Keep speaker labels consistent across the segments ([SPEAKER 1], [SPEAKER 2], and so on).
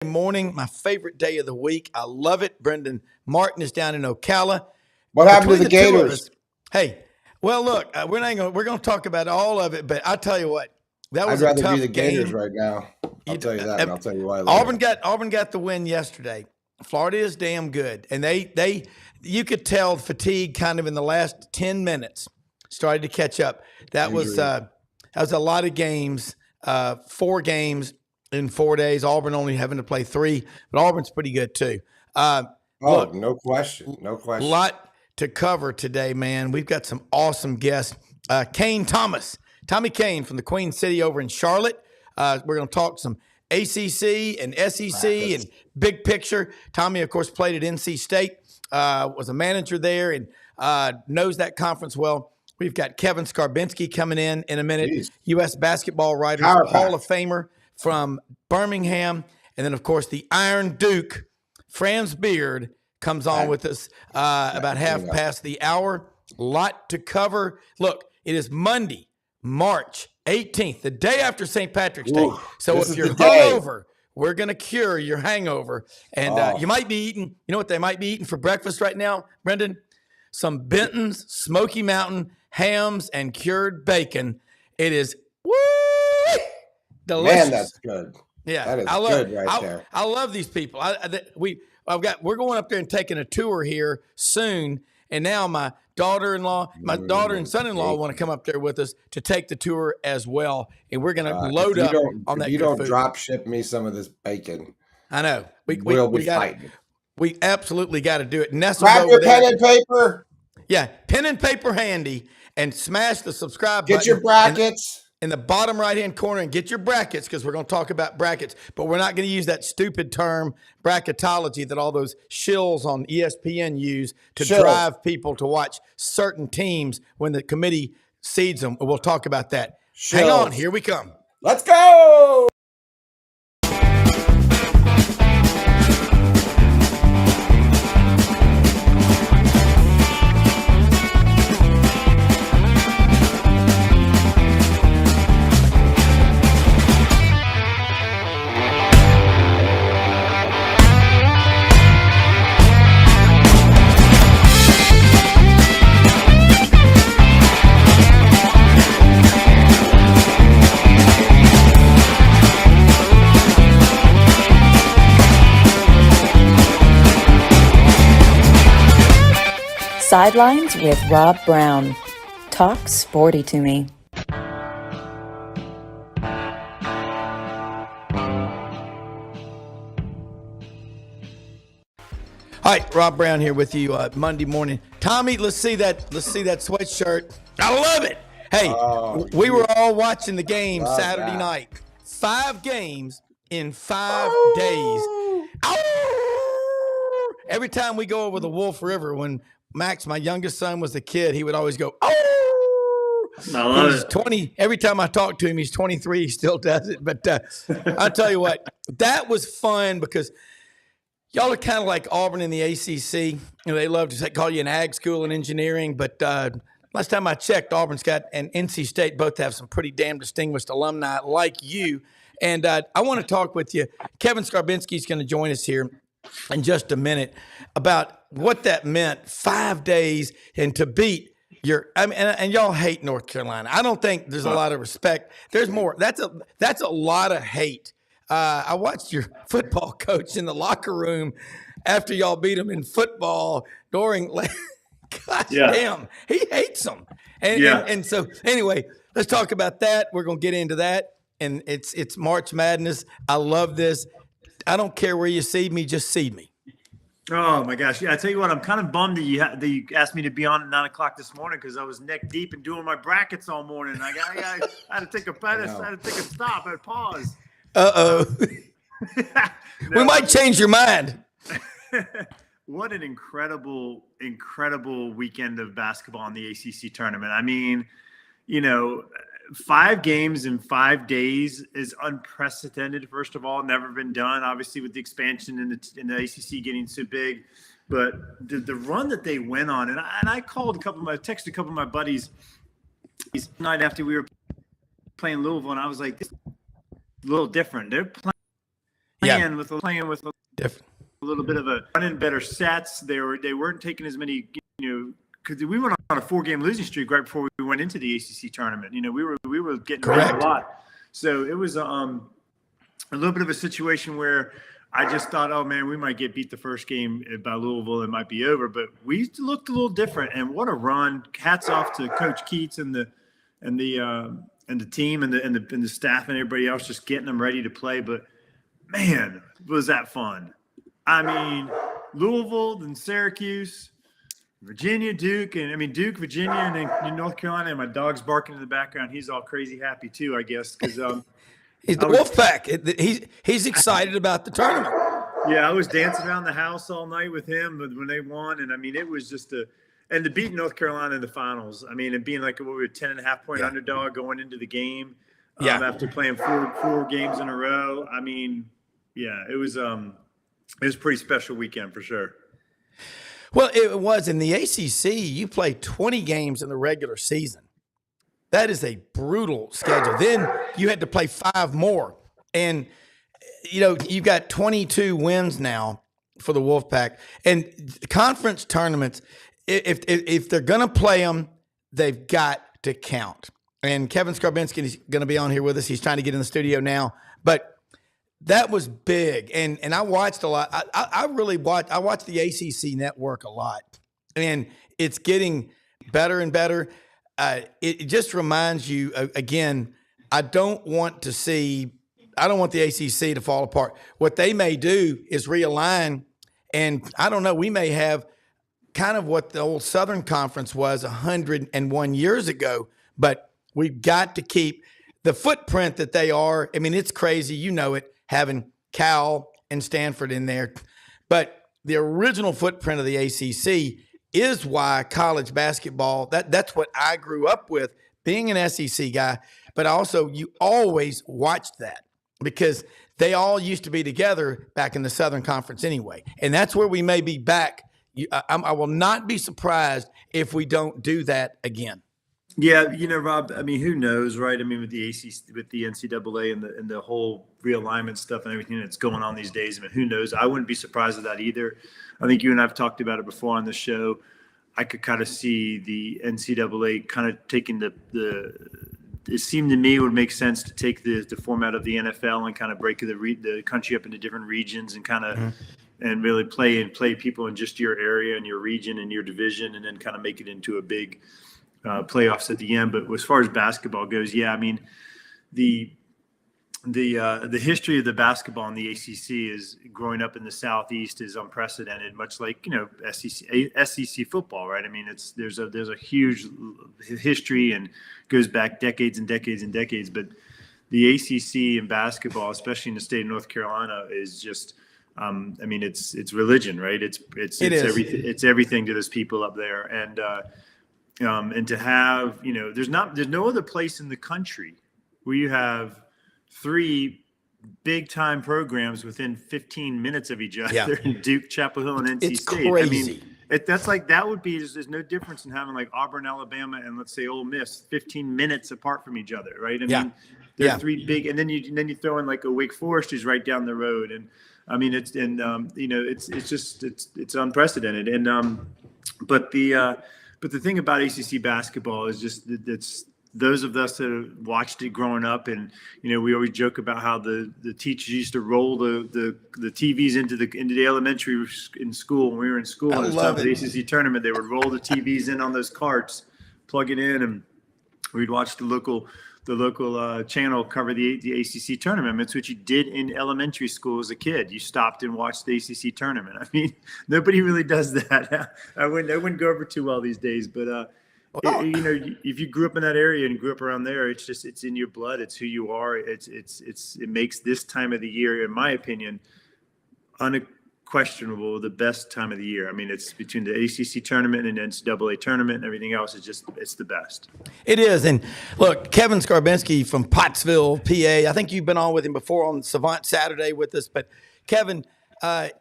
[SPEAKER 1] Morning, my favorite day of the week. I love it. Brenden Martin is down in Ocala.
[SPEAKER 2] What happened to the
[SPEAKER 1] Between two of
[SPEAKER 2] Gators?
[SPEAKER 1] us- Hey, well, look, we're gonna talk about all of it, but I'll tell you what, that
[SPEAKER 2] I'd
[SPEAKER 1] was a
[SPEAKER 2] rather be
[SPEAKER 1] tough
[SPEAKER 2] the Gators
[SPEAKER 1] game.
[SPEAKER 2] right now. I'll tell you that, and I'll tell you why
[SPEAKER 1] Auburn
[SPEAKER 2] later.
[SPEAKER 1] got the win yesterday. Florida is damn good, and they you could tell fatigue kind of in the last 10 minutes started to catch up. That was a lot of games, 4 games in 4 days. Auburn only having to play 3, but Auburn's pretty good too. Look,
[SPEAKER 2] No question. No
[SPEAKER 1] a
[SPEAKER 2] question.
[SPEAKER 1] lot to cover today, man. We've got some awesome guests. Tommy Kane from the Queen City over in Charlotte. We're going to talk some ACC and SEC and big picture. Tommy, of course, played at NC State, was a manager there, and knows that conference well. We've got Kevin Scarbinsky coming in a minute,
[SPEAKER 2] Jeez.
[SPEAKER 1] U.S. basketball writer,
[SPEAKER 2] Power
[SPEAKER 1] Hall
[SPEAKER 2] pack.
[SPEAKER 1] of Famer from Birmingham. And then, of course, the Iron Duke, Franz Beard, comes on with us about half past the hour. A lot to cover. Look, it is Monday, March 18th, the day after St. Patrick's Day. So if you're hungover, we're going to cure your hangover. And you might be eating, you know what they might be eating for breakfast right now, Brenden? Some Benton's Smoky Mountain hams and cured bacon. It is delicious.
[SPEAKER 2] Man, that's good.
[SPEAKER 1] Yeah,
[SPEAKER 2] that is good there.
[SPEAKER 1] I love these people. We're going up there and taking a tour here soon, and now my daughter and son-in-law want to come up there with us to take the tour as well, and we're going to load up on that.
[SPEAKER 2] If you don't drop ship me some of this bacon,
[SPEAKER 1] I know
[SPEAKER 2] we'll be fighting.
[SPEAKER 1] We absolutely got to do it.
[SPEAKER 2] Grab your pen and paper.
[SPEAKER 1] Yeah, pen and paper handy, and smash the subscribe
[SPEAKER 2] button. Get your brackets.
[SPEAKER 1] In the bottom right-hand corner, and get your brackets, because we're going to talk about brackets, but we're not going to use that stupid term bracketology that all those shills on ESPN use to drive people to watch certain teams when the committee seeds them. We'll talk about that. Hang on, here we come.
[SPEAKER 2] Let's go!
[SPEAKER 3] Sidelines with Rob Browne. Talk sporty to me.
[SPEAKER 1] All right, Rob Browne here with you Monday morning. Tommy, let's see that sweatshirt. I love it. Hey, we were all watching the game Saturday night. 5 games in 5 days. Every time we go over the Wolf River, when Max, my youngest son, was a kid, he would always go, oh.
[SPEAKER 4] I love
[SPEAKER 1] it. 20. Every time I talk to him, he's 23. He still does it. But I'll tell you what, that was fun because y'all are kind of like Auburn in the ACC. You know, they love to call you an ag school in engineering. But last time I checked, Auburn's got and NC State both have some pretty damn distinguished alumni like you. And I want to talk with you. Kevin Scarbinsky is going to join us here in just a minute about what that meant, 5 days, and to beat and y'all hate North Carolina. I don't think there's a lot of respect. There's more. That's a lot of hate. I watched your football coach in the locker room after y'all beat him in football during. Damn, he hates them. And so anyway, let's talk about that. We're gonna get into that, and it's March Madness. I love this. I don't care where you see me, just see me.
[SPEAKER 4] Oh my gosh! Yeah, I tell you what, I'm kind of bummed that you asked me to be on at 9 o'clock this morning because I was neck deep in doing my brackets all morning. I had to take a stop. I had to pause.
[SPEAKER 1] We might change your mind.
[SPEAKER 4] What an incredible weekend of basketball in the ACC tournament. I mean, 5 games in 5 days is unprecedented. First of all, never been done. Obviously, with the expansion in the ACC getting so big, but the run that they went on, and I texted a couple of my buddies the night after we were playing Louisville, and I was like, this is a little different. They're playing playing with a
[SPEAKER 1] Different.
[SPEAKER 4] little bit of a running better sets. They weren't taking as many, because we went on a 4-game losing streak right before we went into the ACC tournament. We were getting
[SPEAKER 1] Correct.
[SPEAKER 4] a lot. So it was a little bit of a situation where I just thought, oh man, we might get beat the first game by Louisville. It might be over, but we looked a little different. And what a run! Hats off to Coach Keats and the team and the staff and everybody else, just getting them ready to play. But man, was that fun! I mean, Louisville, then Syracuse, Virginia, Duke, Duke, Virginia, and then North Carolina. And my dog's barking in the background. He's all crazy happy too, I guess, because
[SPEAKER 1] he's the Wolfpack. He's excited about the tournament.
[SPEAKER 4] Yeah, I was dancing around the house all night with him when they won, and it was just and to beat North Carolina in the finals. And being like we were a 10.5-point underdog going into the game, after playing four games in a row. It was a pretty special weekend for sure.
[SPEAKER 1] Well, it was in the ACC. You play 20 games in the regular season. That is a brutal schedule. Then you had to play 5 more. And, you've got 22 wins now for the Wolfpack. And conference tournaments, if they're going to play them, they've got to count. And Kevin Scarbinsky is going to be on here with us. He's trying to get in the studio now. But that was big. And I watched a lot. I watched the ACC network a lot. And it's getting better and better. It just reminds you, again, I don't want the ACC to fall apart. What they may do is realign, and I don't know, we may have kind of what the old Southern Conference was 101 years ago, but we've got to keep the footprint that they are. It's crazy, having Cal and Stanford in there. But the original footprint of the ACC is why college basketball, that's what I grew up with, being an SEC guy. But also, you always watched that because they all used to be together back in the Southern Conference anyway. And that's where we may be back. I will not be surprised if we don't do that again.
[SPEAKER 4] Yeah, Rob, who knows, right? With the ACC, with the NCAA and the whole realignment stuff and everything that's going on these days, who knows? I wouldn't be surprised at that either. I think you and I have talked about it before on the show. I could kind of see the NCAA kind of taking it seemed to me it would make sense to take the format of the NFL and kind of break the country up into different regions and kind of and really play people in just your area and your region and your division, and then kind of make it into a big playoffs at the end. But as far as basketball goes, the history of the basketball in the ACC is growing up in the Southeast is unprecedented, much like SEC football, right? There's a huge history and goes back decades and decades and decades. But the ACC in basketball, especially in the state of North Carolina, is just it's religion, right? It's everything to those people up there, and to have there's no other place in the country where you have 3 big-time programs within 15 minutes of each other in Duke, Chapel Hill, and NC
[SPEAKER 1] it's
[SPEAKER 4] State.
[SPEAKER 1] Crazy.
[SPEAKER 4] There's no difference in having like Auburn, Alabama, and let's say Ole Miss 15 minutes apart from each other, right? They're 3 big, and then you throw in like a Wake Forest who's right down the road, and it's unprecedented, and but the thing about ACC basketball is just that's those of us that have watched it growing up, and we always joke about how the teachers used to roll the TVs into the elementary in school. When we were in school, it was time for the ACC tournament. They would roll the TVs in on those carts, plug it in, and we'd watch the local channel cover the ACC tournament. It's what you did in elementary school as a kid. You stopped and watched the ACC tournament. Nobody really does that. I wouldn't go over too well these days, but if you grew up in that area and grew up around there, it's in your blood. It's who you are. It makes this time of the year, in my opinion, unquestionable the best time of the year. It's between the ACC tournament and NCAA tournament and everything else. It's the best.
[SPEAKER 1] It is. And look, Kevin Scarbinsky from Pottsville, PA. I think you've been on with him before on Savant Saturday with us. But Kevin,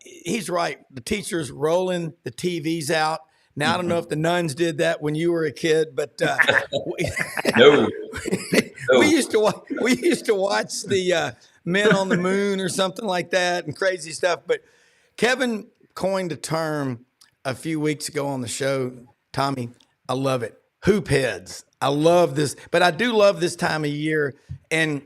[SPEAKER 1] he's right. The teachers rolling the TVs out. Now, I don't know if the nuns did that when you were a kid, but
[SPEAKER 2] No.
[SPEAKER 1] we used to watch the men on the moon or something like that and crazy stuff. But Kevin coined a term a few weeks ago on the show, Tommy. I love it. Hoop heads. I love this, but I do love this time of year. And,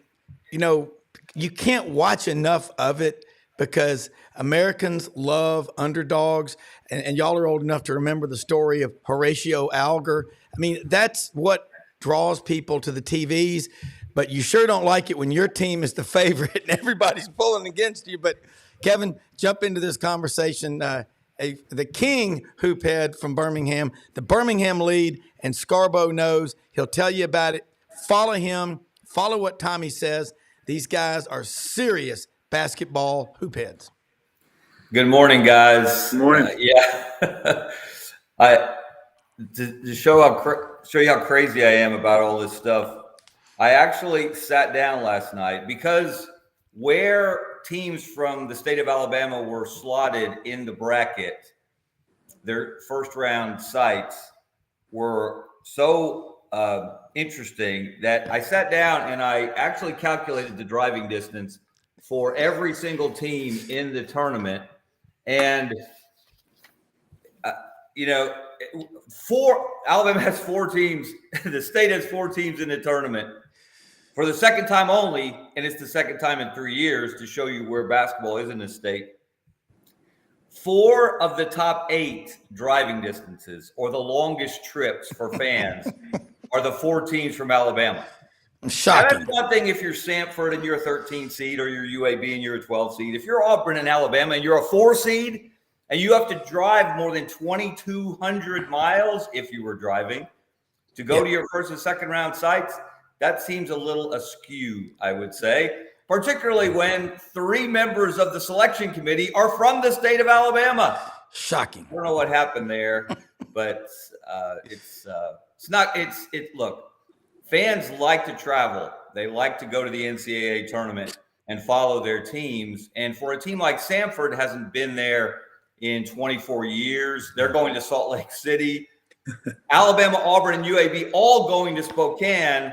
[SPEAKER 1] you know, you can't watch enough of it because Americans love underdogs. And y'all are old enough to remember the story of Horatio Alger. I mean, that's what draws people to the TVs, but you sure don't like it when your team is the favorite and everybody's pulling against you. But Kevin, jump into this conversation. The king hoop head from Birmingham, the Birmingham lead, and Scarbo knows. He'll tell you about it. Follow him. Follow what Tommy says. These guys are serious basketball hoop heads.
[SPEAKER 5] Good morning, guys.
[SPEAKER 4] Good morning.
[SPEAKER 5] To show you how crazy I am about all this stuff, I actually sat down last night because where teams from the state of Alabama were slotted in the bracket, their first round sites were so interesting that I sat down and I actually calculated the driving distance for every single team in the tournament. And, Alabama has 4 teams. The state has 4 teams in the tournament for the second time only. And it's the second time in 3 years to show you where basketball is in this state. 4 of the top 8 driving distances or the longest trips for fans are the 4 teams from Alabama.
[SPEAKER 1] Shocking.
[SPEAKER 5] That's one thing if you're Samford and you're a 13 seed or you're UAB and you're a 12 seed. If you're Auburn and Alabama and you're a 4 seed and you have to drive more than 2,200 miles if you were driving to go to your first and second round sites, that seems a little askew, I would say, particularly when 3 members of the selection committee are from the state of Alabama.
[SPEAKER 1] Shocking.
[SPEAKER 5] I don't know what happened there, but look, fans like to travel. They like to go to the NCAA tournament and follow their teams. And for a team like Samford hasn't been there in 24 years. They're going to Salt Lake City. Alabama, Auburn, and UAB all going to Spokane.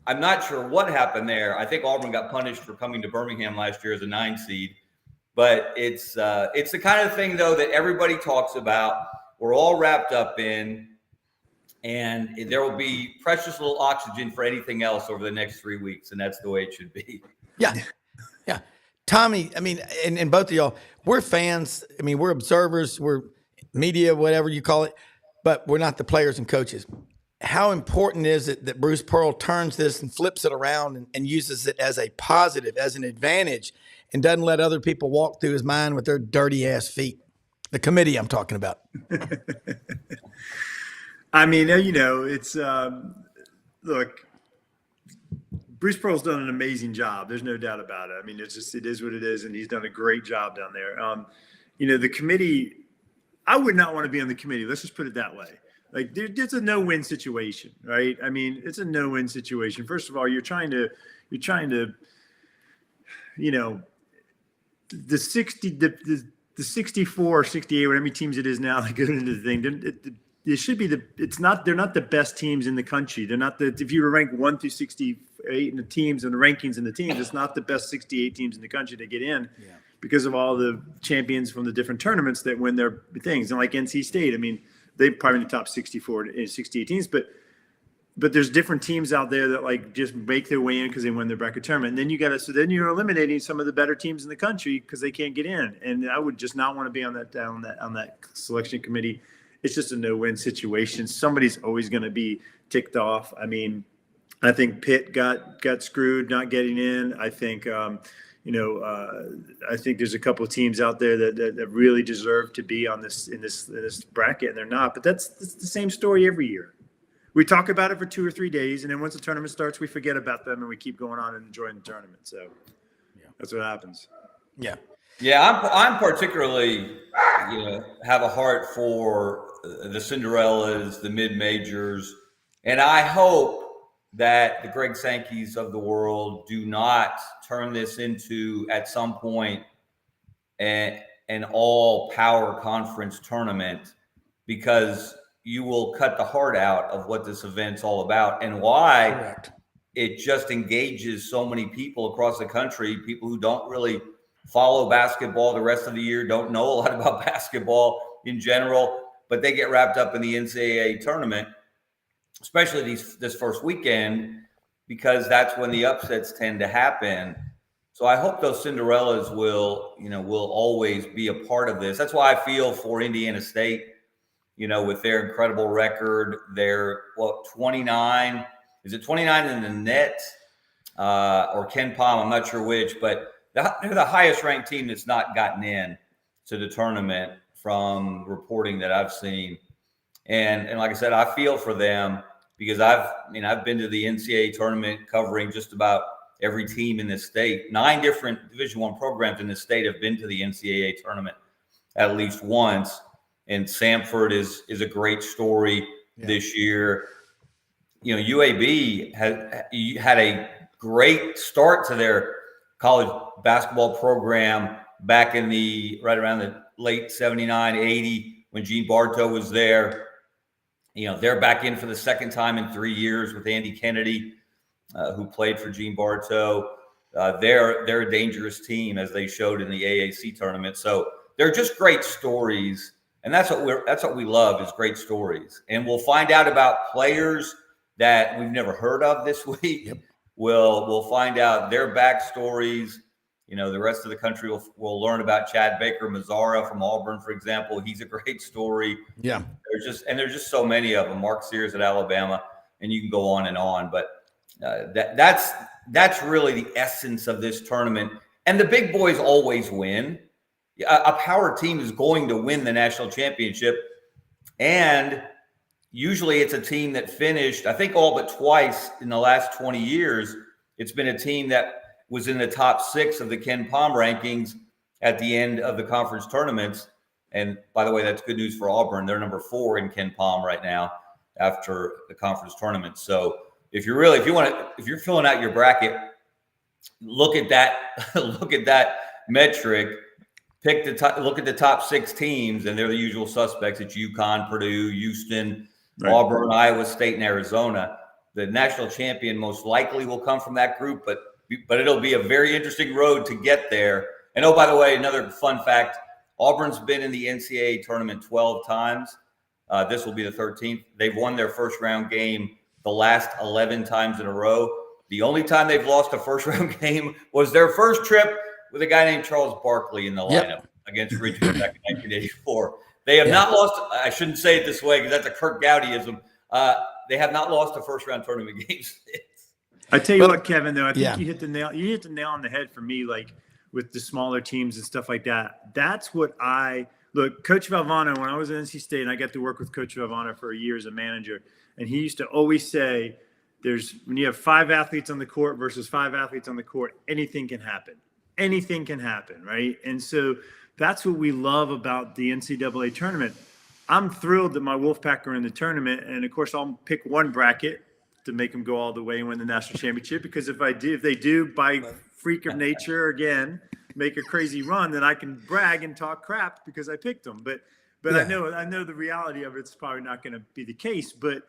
[SPEAKER 5] I'm not sure what happened there. I think Auburn got punished for coming to Birmingham last year as a 9 seed. But it's the kind of thing, though, that everybody talks about. We're all wrapped up in. And there will be precious little oxygen for anything else over the next 3 weeks. And that's the way it should be.
[SPEAKER 1] Yeah. Tommy, I mean, and both of y'all, we're fans. I mean, we're observers. We're media, whatever you call it. But we're not the players and coaches. How important is it that Bruce Pearl turns this and flips it around and uses it as a positive, as an advantage, and doesn't let other people walk through his mind with their dirty ass feet? The committee I'm talking about.
[SPEAKER 4] I mean, it's look, Bruce Pearl's done an amazing job. There's no doubt about it. I mean, it is what it is, and he's done a great job down there. The committee, I would not want to be on the committee. Let's just put it that way. Like, it's a no-win situation, right? I mean, it's a no-win situation. First of all, you're trying to, the 64 or 68, whatever many teams it is now that go into the thing. It should be they're not the best teams in the country. They're not if you were ranked 1 through 68 in the teams and the rankings in the teams, it's not the best 68 teams in the country to get in because of all the champions from the different tournaments that win their things. And like NC State, I mean, they probably in the top 64 and 68 teams, but there's different teams out there that like just make their way in because they win their bracket tournament. And then then you're eliminating some of the better teams in the country because they can't get in. And I would just not want to be on that selection committee. It's just a no-win situation. Somebody's always going to be ticked off. I mean, I think Pitt got screwed not getting in. I think, I think there's a couple of teams out there that really deserve to be on in this bracket, and they're not. But that's the same story every year. We talk about it for 2 or 3 days, and then once the tournament starts, we forget about them and we keep going on and enjoying the tournament. So that's what happens.
[SPEAKER 1] Yeah.
[SPEAKER 5] Yeah, I'm particularly, have a heart for the Cinderellas, the mid-majors, and I hope that the Greg Sankeys of the world do not turn this into, at some point, an all-power conference tournament, because you will cut the heart out of what this event's all about and why.
[SPEAKER 1] Correct.
[SPEAKER 5] it just engages so many people across the country, people who don't really follow basketball the rest of the year, don't know a lot about basketball in general, but they get wrapped up in the NCAA tournament, especially this first weekend, because that's when the upsets tend to happen. So I hope those Cinderellas will always be a part of this. That's why I feel for Indiana State, with their incredible record. They're 29. Is it 29 in the net or Ken Palm? I'm not sure which, but they're the highest ranked team that's not gotten in to the tournament from reporting that I've seen. And like I said, I feel for them because I've been to the NCAA tournament covering just about every team in the state. 9 different Division I programs in the state have been to the NCAA tournament at least once. And Samford is a great story this year. UAB had a great start to their college basketball program back in right around the late 79, 80 when Gene Bartow was there. They're back in for the second time in 3 years with Andy Kennedy, who played for Gene Bartow. They're a dangerous team, as they showed in the AAC tournament. So they're just great stories, and that's what we love is great stories. And we'll find out about players that we've never heard of this week.
[SPEAKER 1] Yep.
[SPEAKER 5] We'll find out their backstories. The rest of the country will learn about Chad Baker Mazzara from Auburn, for example. He's a great story.
[SPEAKER 1] Yeah.
[SPEAKER 5] There's just so many of them. Mark Sears at Alabama, and you can go on and on. But that's really the essence of this tournament. And the big boys always win. A power team is going to win the national championship, and usually it's a team that finished, I think, all but twice in the last 20 years. It's been a team that was in the top 6 of the Ken Palm rankings at the end of the conference tournaments. And by the way, that's good news for Auburn. They're number 4 in Ken Palm right now after the conference tournament. So if you're filling out your bracket, look at that metric. Look at the top 6 teams, and they're the usual suspects. It's UConn, Purdue, Houston, right, Auburn, Iowa State, and Arizona. The national champion most likely will come from that group, but it'll be a very interesting road to get there. And oh, by the way, another fun fact: Auburn's been in the NCAA tournament 12 times. This will be the 13th. They've won their first round game the last 11 times in a row. The only time they've lost a first round game was their first trip with a guy named Charles Barkley in the lineup against Richmond back in 1984. They have not lost. I shouldn't say it this way because that's a Kirk Gowdyism. They have not lost a first round tournament game since.
[SPEAKER 4] I tell you what, Kevin, though, I think you hit the nail on the head for me, like with the smaller teams and stuff like that. That's what Coach Valvano, when I was at NC State, and I got to work with Coach Valvano for a year as a manager, and he used to always say, when you have 5 athletes on the court versus 5 athletes on the court, anything can happen. Anything can happen, right? And so that's what we love about the NCAA tournament. I'm thrilled that my Wolfpack are in the tournament, and of course I'll pick one bracket to make them go all the way and win the national championship, because if they do by freak of nature again make a crazy run, then I can brag and talk crap because I picked them. But I know the reality of it's probably not going to be the case. But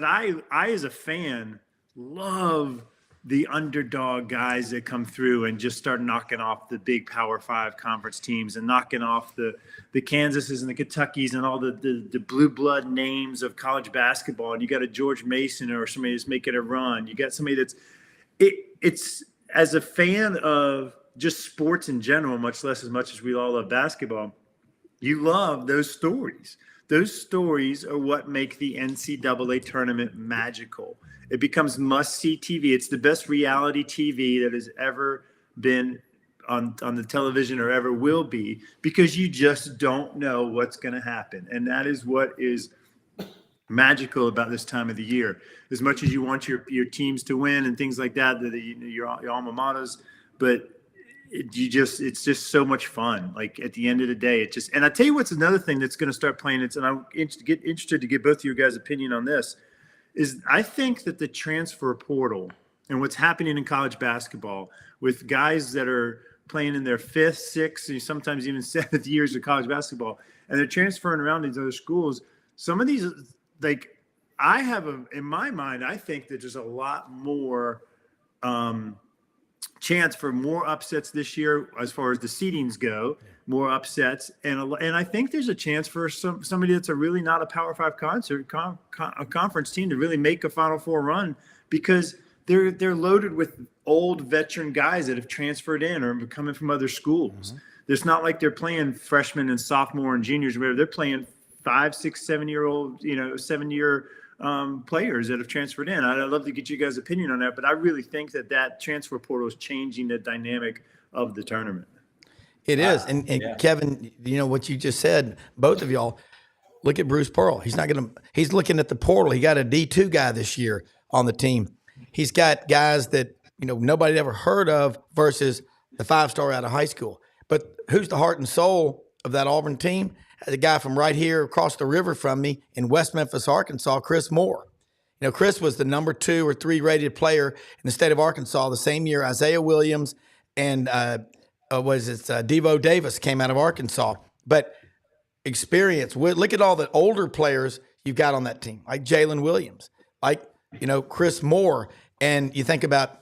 [SPEAKER 4] I as a fan love the underdog guys that come through and just start knocking off the big Power 5 conference teams and knocking off the Kansases and the Kentuckys and all the blue blood names of college basketball. And you got a George Mason or somebody that's making a run. You got somebody it's as a fan of just sports in general, much less as much as we all love basketball, you love those stories. Those stories are what make the NCAA tournament magical. It becomes must-see TV. It's the best reality TV that has ever been on the television or ever will be, because you just don't know what's going to happen. And that is what is magical about this time of the year. As much as you want your teams to win and things like that, your alma maters, but it's just so much fun. Like at the end of the day, and I tell you what's another thing that's going to start playing. And I'm interested to get both of your guys' opinion on this. Is I think that the transfer portal and what's happening in college basketball with guys that are playing in their 5th, 6th, and sometimes even 7th years of college basketball, and they're transferring around these other schools. Some of these, like I have in my mind, I think that there's a lot more chance for more upsets this year as far as the seedings go, more upsets. And I think there's a chance for somebody that's really not a Power 5 a conference team to really make a Final Four run, because they're loaded with old veteran guys that have transferred in or coming from other schools. It's not like they're playing freshmen and sophomore and juniors or whatever. They're playing 5, 6, 7-year-old, 7-year players that have transferred in. I'd love to get you guys' opinion on that, but I really think that transfer portal is changing the dynamic of the tournament.
[SPEAKER 1] It is. And Kevin, what you just said, both of y'all, look at Bruce Pearl. He's looking at the portal. He got a D2 guy this year on the team. He's got guys that, nobody ever heard of versus the 5-star out of high school. But who's the heart and soul of that Auburn team? The guy from right here across the river from me in West Memphis, Arkansas, Chris Moore. Chris was the number 2 or 3 rated player in the state of Arkansas the same year Isaiah Williams and Devo Davis came out of Arkansas. But experience, look at all the older players you've got on that team, like Jalen Williams, like, Chris Moore. And you think about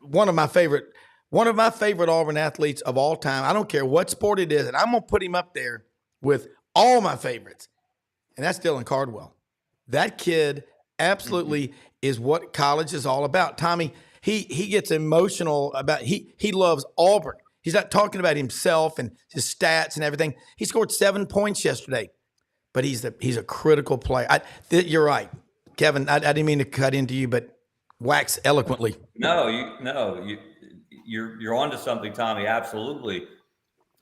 [SPEAKER 1] one of my favorite Auburn athletes of all time. I don't care what sport it is, and I'm going to put him up there with all my favorites, and that's Dylan Cardwell. That kid absolutely is what college is all about. Tommy, he gets emotional about he loves Auburn. He's not talking about himself and his stats and everything. He scored 7 points yesterday, but he's a critical player. You're right, Kevin. I didn't mean to cut into you, but wax eloquently.
[SPEAKER 5] You're onto something, Tommy. Absolutely.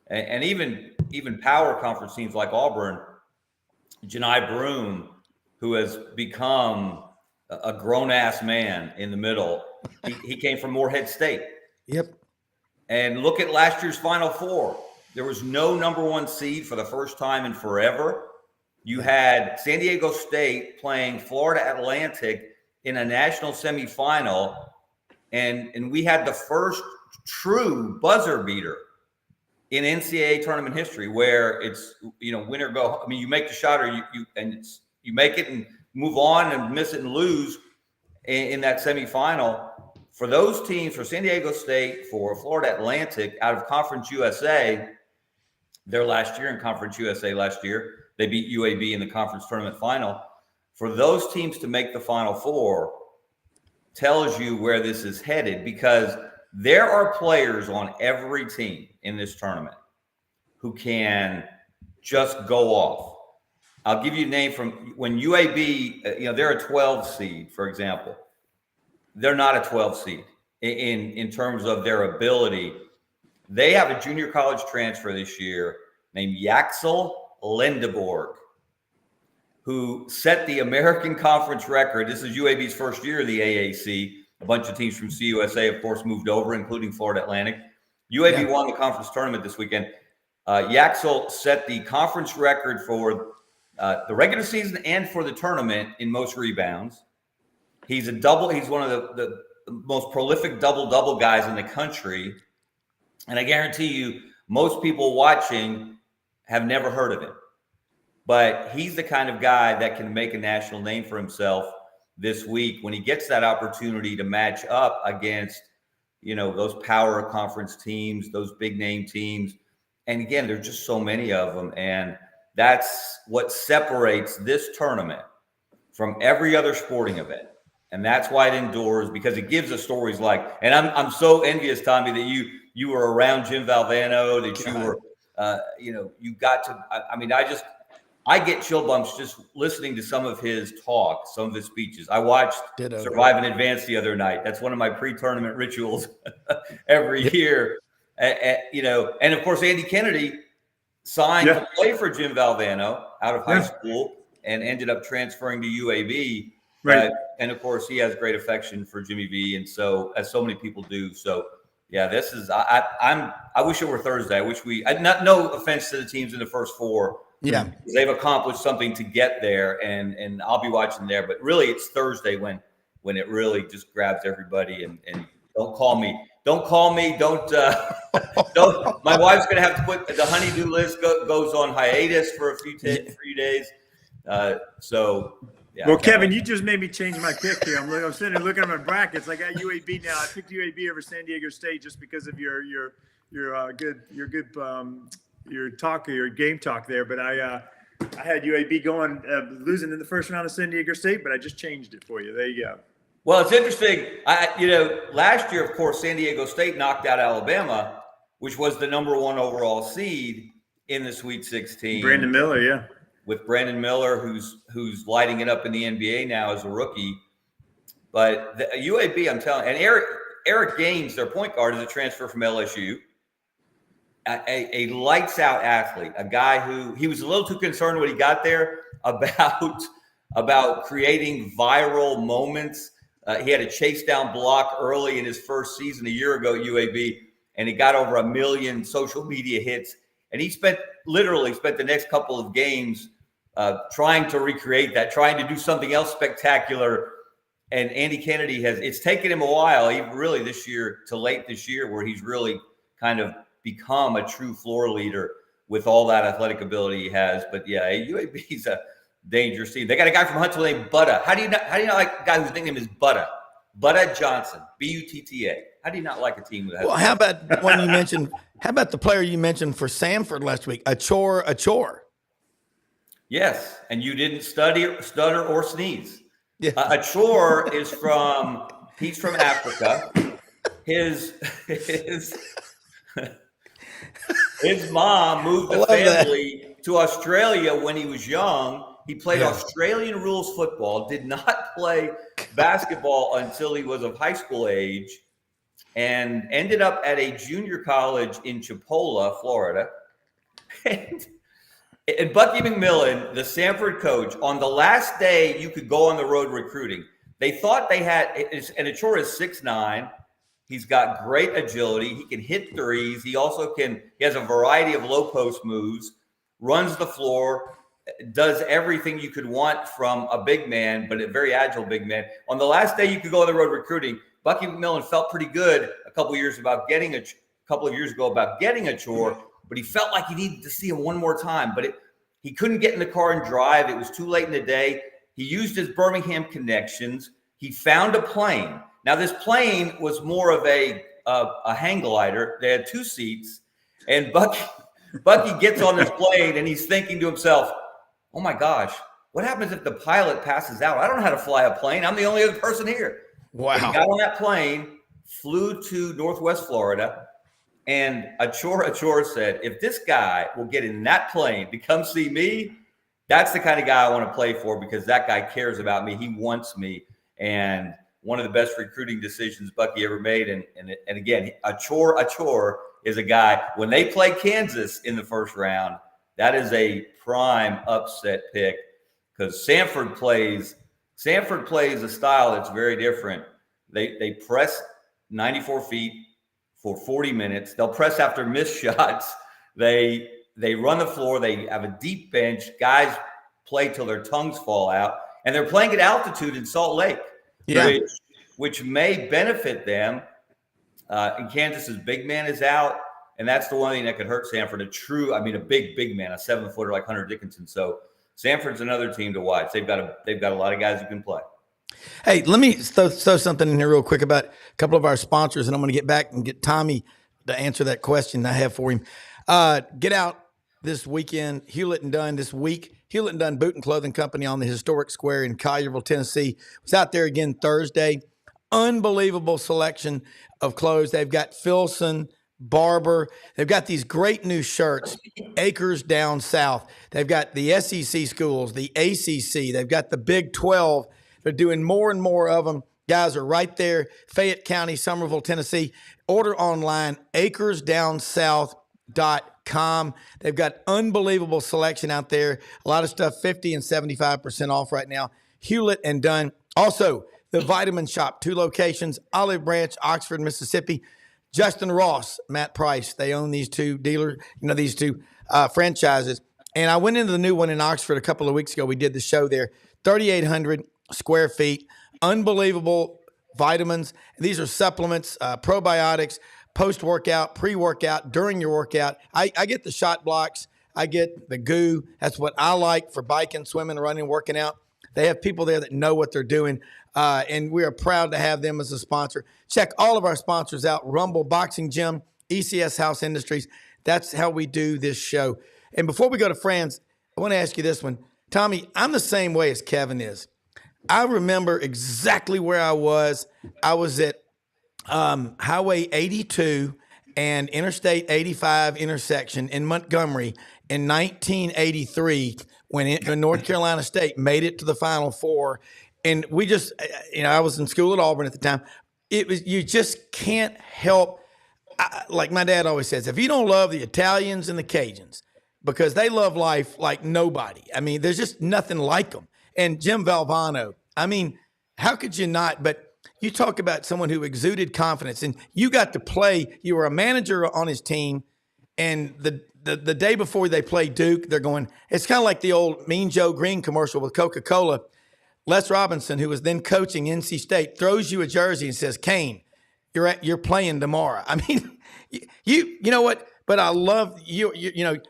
[SPEAKER 5] And even power conference teams like Auburn, Janai Browne, who has become a grown-ass man in the middle, he came from Morehead State.
[SPEAKER 1] Yep.
[SPEAKER 5] And look at last year's Final Four. There was no number 1 seed for the first time in forever. You had San Diego State playing Florida Atlantic in a national semifinal, and we had the first true buzzer beater in NCAA tournament history, where it's win or go. I mean, you make the shot or you make it and move on, and miss it and lose in that semifinal. For those teams, for San Diego State, for Florida Atlantic, out of Conference USA, their last year in Conference USA last year, they beat UAB in the conference tournament final. For those teams to make the Final Four tells you where this is headed, because there are players on every team in this tournament who can just go off. I'll give you a name from when UAB, they're a 12 seed, for example. They're not a 12 seed in terms of their ability. They have a junior college transfer this year named Yaxel Lindeborg, who set the American Conference record. This is UAB's first year of the AAC. A bunch of teams from CUSA, of course, moved over, including Florida Atlantic. UAB won the conference tournament this weekend. Yaxel set the conference record for the regular season and for the tournament in most rebounds. He's one of the most prolific double-double guys in the country. And I guarantee you, most people watching have never heard of him. But he's the kind of guy that can make a national name for himself this week when he gets that opportunity to match up against, those power conference teams, those big name teams. And again, there's just so many of them. And that's what separates this tournament from every other sporting event. And that's why it endures, because it gives us stories like, and I'm so envious, Tommy, that you were around Jim Valvano, that you were, you got to, I get chill bumps just listening to some of his talks, some of his speeches. I watched Survive and Advance the other night. That's one of my pre-tournament rituals every year. And of course, Andy Kennedy signed to play for Jim Valvano out of high school and ended up transferring to UAB. Right. And of course, he has great affection for Jimmy V. And so, as so many people do. So, yeah, this is, I wish it were Thursday. I wish no offense to the teams in the first four.
[SPEAKER 1] Yeah.
[SPEAKER 5] They've accomplished something to get there, and I'll be watching there. But really, it's Thursday when it really just grabs everybody. And don't call me. Don't. My wife's gonna have to put the honeydew list goes on hiatus for a few days. So Yeah,
[SPEAKER 4] Well, Kevin, you just made me change my pick here. I'm sitting there looking at my brackets. I got UAB now. I picked UAB over San Diego State just because of your game talk there. But I had UAB going losing in the first round of San Diego State, but I just changed it for you. There you go.
[SPEAKER 5] Well, it's interesting. Last year, of course, San Diego State knocked out Alabama, which was the number 1 overall seed in the Sweet 16.
[SPEAKER 4] Brenden Miller, yeah.
[SPEAKER 5] With Brenden Miller, who's lighting it up in the NBA now as a rookie. But the UAB, I'm telling you, and Eric Gaines, their point guard, is a transfer from LSU. A lights out athlete, a guy who he was a little too concerned when he got there about creating viral moments. He had a chase down block early in his first season a year ago at UAB, and he got over 1 million social media hits. And he literally spent the next couple of games trying to recreate that, trying to do something else spectacular. And Andy Kennedy it's taken him a while, even really this year to late this year, where he's really kind of become a true floor leader with all that athletic ability he has. But yeah, UAB's a dangerous team. They got a guy from Huntsville named Butta. How do you not like a guy whose nickname is Butta? Butta Johnson, Butta. How do you not like a team with that?
[SPEAKER 1] Well, how about one you mentioned? How about the player you mentioned for Samford last week? A chore.
[SPEAKER 5] Yes, and you didn't stutter or sneeze.
[SPEAKER 1] Yeah.
[SPEAKER 5] Achor he's from Africa. His mom moved the family to Australia when he was young. He played Australian rules football, did not play basketball until he was of high school age, and ended up at a junior college in Chipola, Florida. And Bucky McMillan, the Samford coach, on the last day you could go on the road recruiting, they thought they had, and Achor is 6'9". He's got great agility. He can hit threes. He also he has a variety of low post moves, runs the floor, does everything you could want from a big man, but a very agile big man. On the last day you could go on the road recruiting, Bucky McMillan felt pretty good a couple of years ago about getting Achor, but he felt like he needed to see him one more time. But he couldn't get in the car and drive. It was too late in the day. He used his Birmingham connections. He found a plane. Now, this plane was more of a hang glider. They had 2 seats, and Bucky gets on this plane, and he's thinking to himself, oh, my gosh, what happens if the pilot passes out? I don't know how to fly a plane. I'm the only other person here.
[SPEAKER 1] Wow.
[SPEAKER 5] He got on that plane, flew to Northwest Florida, and Achor said, if this guy will get in that plane to come see me, that's the kind of guy I want to play for, because that guy cares about me. He wants me. And one of the best recruiting decisions Bucky ever made. And again, Achor is a guy, when they play Kansas in the first round, that is a prime upset pick, because Samford plays a style that's very different. They press 94 feet for 40 minutes. They'll press after missed shots. They run the floor. They have a deep bench. Guys play till their tongues fall out. And they're playing at altitude in Salt Lake, which may benefit them. And Kansas's big man is out. And that's the one thing that could hurt Samford. A big man, a 7-footer like Hunter Dickinson. So Samford's another team to watch. They've got a lot of guys who can play.
[SPEAKER 1] Hey, let me throw something in here real quick about a couple of our sponsors, and I'm going to get back and get Tommy to answer that question I have for him. Get out this weekend, Hewlett and Dunn this week. Hewlett and Dunn Boot and Clothing Company on the historic square in Collierville, Tennessee. Was out there again Thursday. Unbelievable selection of clothes. They've got Filson, Barber. They've got these great new shirts, Acres Down South. They've got the SEC schools, the ACC. They've got the Big 12. They're doing more and more of them. Guys are right there, Fayette County, Summerville, Tennessee. Order online, acresdownsouth.com. They've got unbelievable selection out there. A lot of stuff, 50 and 75% off right now. Hewlett and Dunn. Also, the Vitamin Shop, 2 locations, Olive Branch, Oxford, Mississippi. Justin Ross, Matt Price, they own these 2 dealers, these 2 franchises. And I went into the new one in Oxford a couple of weeks ago. We did the show there. 3,800 square feet, unbelievable vitamins. These are supplements, probiotics, post-workout, pre-workout, during your workout. I get the shot blocks. I get the goo. That's what I like for biking, swimming, running, working out. They have people there that know what they're doing, and we are proud to have them as a sponsor. Check all of our sponsors out: Rumble Boxing Gym, ECS House Industries. That's how we do this show. And before we go to Franz, I want to ask you this one. Tommy, I'm the same way as Kevin is. I remember exactly where I was. I was at Highway 82 and Interstate 85 intersection in Montgomery in 1983 when North Carolina State made it to the Final Four. And we just, I was in school at Auburn at the time. It was, you just can't help, like my dad always says, if you don't love the Italians and the Cajuns, because they love life like nobody. I mean, there's just nothing like them. And Jim Valvano, I mean, how could you not? But you talk about someone who exuded confidence, and you got to play. You were a manager on his team, and the day before they play Duke, they're going. It's kind of like the old Mean Joe Green commercial with Coca-Cola. Les Robinson, who was then coaching NC State, throws you a jersey and says, "Kane, you're playing tomorrow." I mean, you know what? But I love you,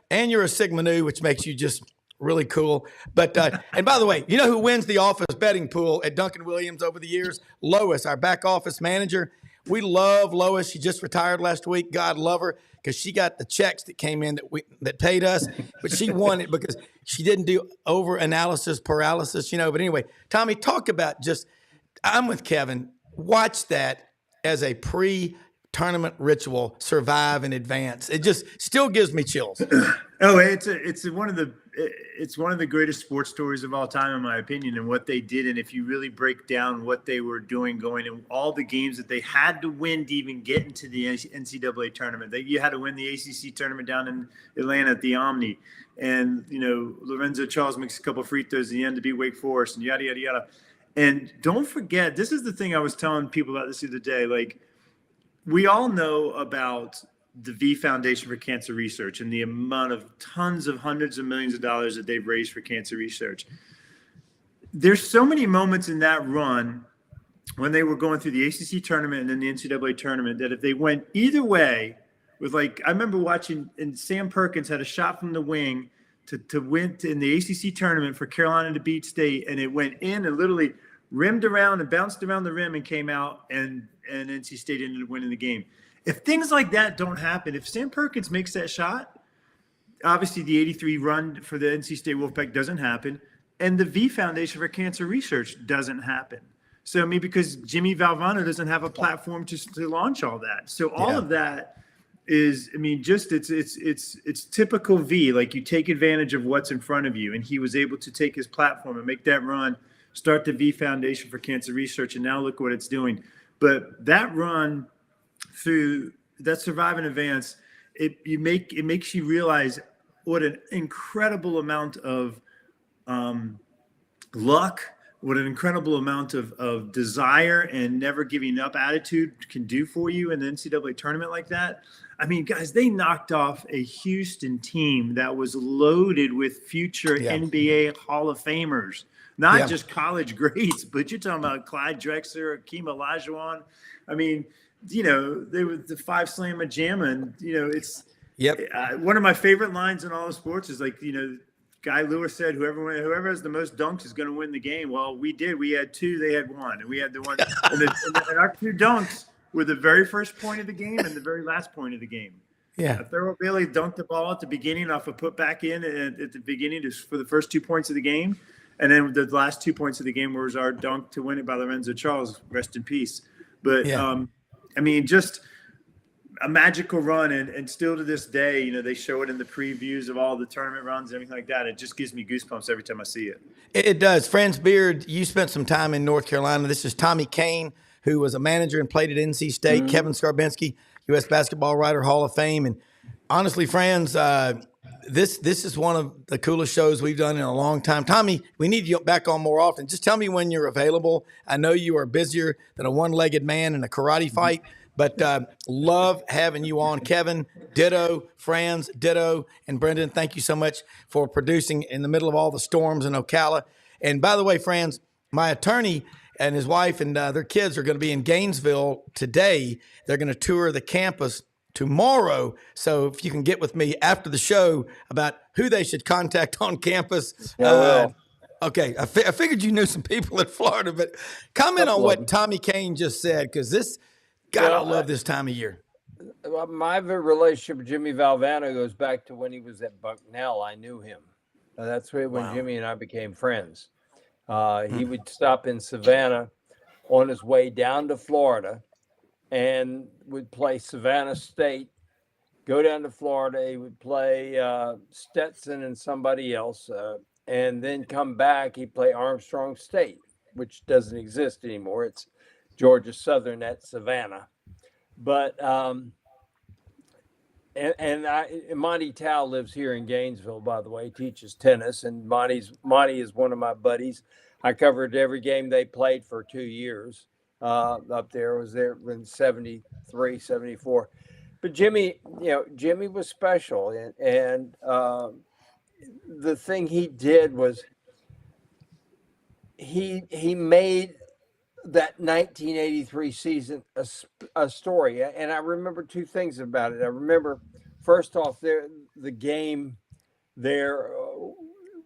[SPEAKER 1] and you're a Sigma Nu, which makes you just really cool. But, and by the way, you know who wins the office betting pool at Duncan Williams over the years? Lois, our back office manager. We love Lois. She just retired last week. God love her, because she got the checks that came in that paid us, but she won it because she didn't do over analysis paralysis, But anyway, Tommy, talk about I'm with Kevin. Watch that as a tournament ritual, survive in advance. It just still gives me chills.
[SPEAKER 4] Oh, it's one of the greatest sports stories of all time, in my opinion, and what they did. And if you really break down what they were doing, going in all the games that they had to win to even get into the NCAA tournament, you had to win the ACC tournament down in Atlanta at the Omni, and Lorenzo Charles makes a couple free throws in the end to beat Wake Forest, and yada yada yada. And don't forget, this is the thing I was telling people about this the other day, like. We all know about the V Foundation for Cancer Research and the amount of tons of hundreds of millions of dollars that they've raised for cancer research. There's so many moments in that run when they were going through the ACC tournament and then the NCAA tournament that if they went either way, with I remember watching, and Sam Perkins had a shot from the wing to win in the ACC tournament for Carolina to beat State, and it went in and literally rimmed around and bounced around the rim and came out, and NC State ended up winning the game. If things like that don't happen, if Sam Perkins makes that shot, obviously the 83 run for the NC State Wolfpack doesn't happen, and the V Foundation for Cancer Research doesn't happen. So, because Jimmy Valvano doesn't have a platform to launch all that. So all of that is, it's typical V. Like, you take advantage of what's in front of you, and he was able to take his platform and make that run, start the V Foundation for Cancer Research, and now look what it's doing. But that run through that Survive in Advance, it makes you realize what an incredible amount of luck, what an incredible amount of desire and never giving up attitude can do for you in the NCAA tournament like that. I mean, guys, they knocked off a Houston team that was loaded with future NBA Hall of Famers. Not just college greats, but you're talking about Clyde Drexler, Hakeem Olajuwon. I mean, they were the five slammer jammer, and it's one of my favorite lines in all of sports is Guy Lewis said, whoever has the most dunks is going to win the game. Well, we did. We had two. They had one, and we had the one. and our two dunks were the very first point of the game and the very last point of the game.
[SPEAKER 1] Yeah.
[SPEAKER 4] Thurl Bailey dunked the ball at the beginning off a put back in at the beginning for the first 2 points of the game. And then the last 2 points of the game was our dunk to win it by Lorenzo Charles. Rest in peace. But, just a magical run. And still to this day, they show it in the previews of all the tournament runs and everything like that. It just gives me goosebumps every time I see it.
[SPEAKER 1] It does. Franz Beard, you spent some time in North Carolina. This is Tommy Kane, who was a manager and played at NC State. Mm-hmm. Kevin Scarbinsky, U.S. Basketball Writer, Hall of Fame. And honestly, Franz, this is one of the coolest shows we've done in a long time. Tommy, we need you back on more often. Just tell me when you're available. I know you are busier than a one-legged man in a karate fight, but love having you on. Kevin, ditto. Franz, ditto. And Brenden, thank you so much for producing in the middle of all the storms in Ocala. And by the way, Franz, my attorney and his wife and their kids are going to be in Gainesville today. They're going to tour the campus tomorrow. So if you can get with me after the show about who they should contact on campus, Okay, I figured you knew some people in Florida, but comment on what Tommy Kane just said, because I love this time of year.
[SPEAKER 6] My relationship with Jimmy Valvano goes back to when he was at Bucknell. I knew him. That's when Jimmy and I became friends. He would stop in Savannah on his way down to Florida and would play Savannah State, go down to Florida. He would play Stetson and somebody else, and then come back. He'd play Armstrong State, which doesn't exist anymore. It's Georgia Southern at Savannah. But Monty Tao lives here in Gainesville, by the way, teaches tennis, and Monty is one of my buddies. I covered every game they played for 2 years up there. I was there in 73, 74. But Jimmy was special, and the thing he did was he made that 1983 season a story. And I remember two things about it. I remember, first off, the game there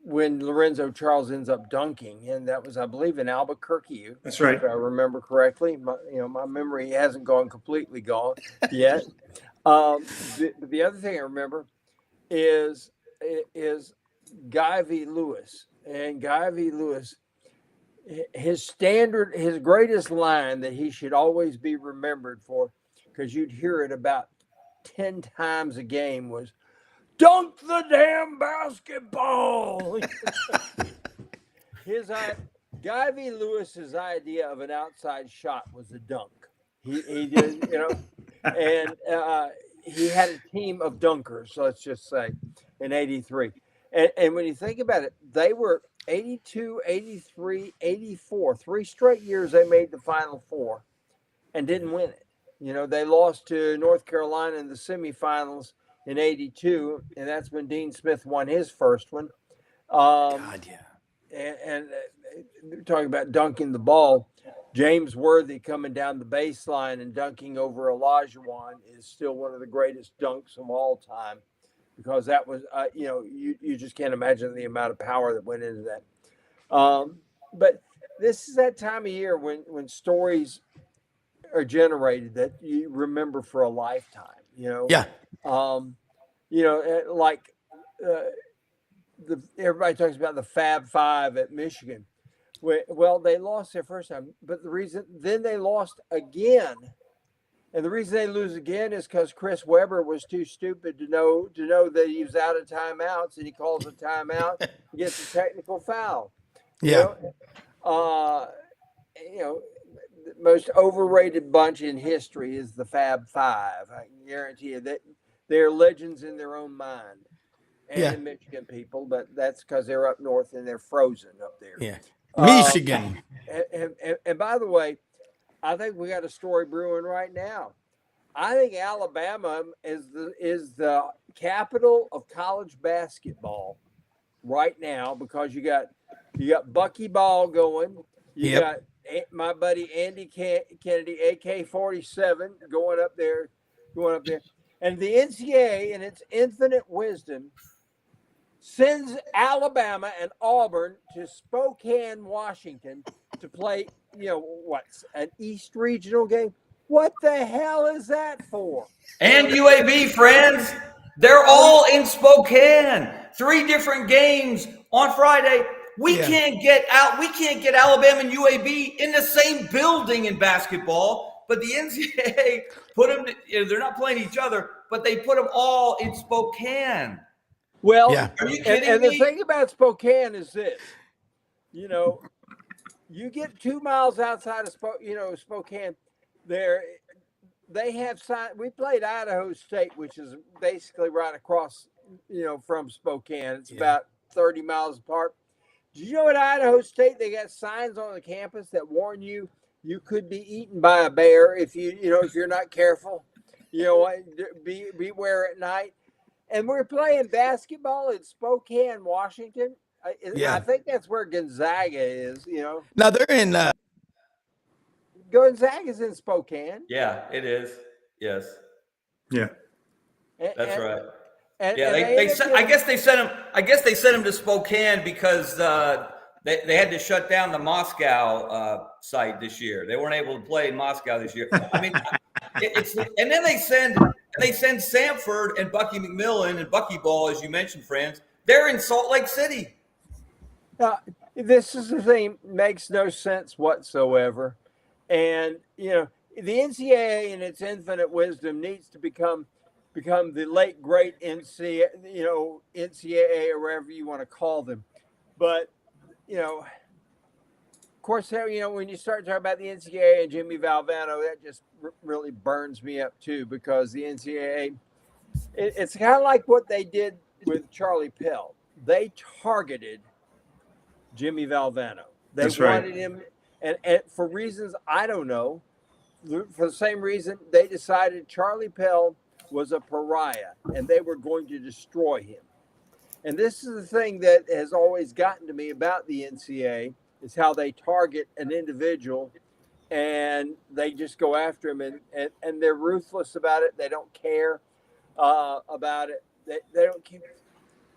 [SPEAKER 6] when Lorenzo Charles ends up dunking, and that was, I believe, in Albuquerque.
[SPEAKER 4] That's right.
[SPEAKER 6] If I remember correctly. My memory hasn't gone completely gone yet. The other thing I remember is Guy V. Lewis. And Guy V. Lewis, his greatest line that he should always be remembered for, because you'd hear it about 10 times a game, was, "Dunk the damn basketball." Guy V. Lewis's idea of an outside shot was a dunk. He did, and he had a team of dunkers, let's just say, in 83. And when you think about it, they were 82, 83, 84, 3 straight years they made the Final Four and didn't win it. They lost to North Carolina in the semifinals in 82, and that's when Dean Smith won his first one. And talking about dunking the ball, James Worthy coming down the baseline and dunking over Olajuwon is still one of the greatest dunks of all time, because that was, you just can't imagine the amount of power that went into that. But this is that time of year when stories are generated that you remember for a lifetime,
[SPEAKER 1] Yeah.
[SPEAKER 6] Everybody talks about the Fab Five at Michigan. Well, they lost their first time, but then they lost again. And the reason they lose again is because Chris Webber was too stupid to know that he was out of timeouts, and he calls a timeout and gets a technical foul.
[SPEAKER 1] Yeah.
[SPEAKER 6] The most overrated bunch in history is the Fab Five. I can guarantee you that they're legends in their own mind. And the Michigan people, but that's because they're up north and they're frozen up there.
[SPEAKER 1] Yeah. Michigan.
[SPEAKER 6] And by the way, I think we got a story brewing right now. I think Alabama is the capital of college basketball right now, because you got Bucky Ball going. You got my buddy Andy Kennedy, AK-47, going up there. And the NCAA, in its infinite wisdom, sends Alabama and Auburn to Spokane, Washington to play, an East Regional game. What the hell is that for?
[SPEAKER 5] And UAB, friends, they're all in Spokane. 3 different games on Friday. We can't get Alabama and UAB in the same building in basketball, but the NCAA put them, they're not playing each other, but they put them all in Spokane.
[SPEAKER 6] Well,
[SPEAKER 5] are you kidding me?
[SPEAKER 6] The thing about Spokane is this, you get 2 miles outside of Spokane, they have we played Idaho State, which is basically right across, from Spokane. It's about 30 miles apart. Did you know at Idaho State, they got signs on the campus that warn you could be eaten by a bear if if you're not careful, beware at night. And we're playing basketball in Spokane, Washington. I think that's where Gonzaga is,
[SPEAKER 1] Now they're in.
[SPEAKER 6] Gonzaga's in Spokane.
[SPEAKER 5] Yeah, it is. Yes.
[SPEAKER 4] Yeah.
[SPEAKER 5] That's right.
[SPEAKER 6] And
[SPEAKER 5] I guess they sent him to Spokane because They had to shut down the Moscow site this year. They weren't able to play in Moscow this year. I mean, and then they send Samford and Bucky McMillan and Bucky Ball, as you mentioned, friends. They're in Salt Lake City.
[SPEAKER 6] This is the thing, makes no sense whatsoever. And, the NCAA in its infinite wisdom needs to become the late great NCAA, or whatever you want to call them. But, of course, when you start talking about the NCAA and Jimmy Valvano, that just really burns me up too, because the NCAA, it's kind of like what they did with Charlie Pell. They targeted Jimmy Valvano. They wanted him, and for reasons I don't know, for the same reason they decided Charlie Pell was a pariah and they were going to destroy him. And this is the thing that has always gotten to me about the NCAA, is how they target an individual and they just go after him, and they're ruthless about it. They don't care about it. They don't care.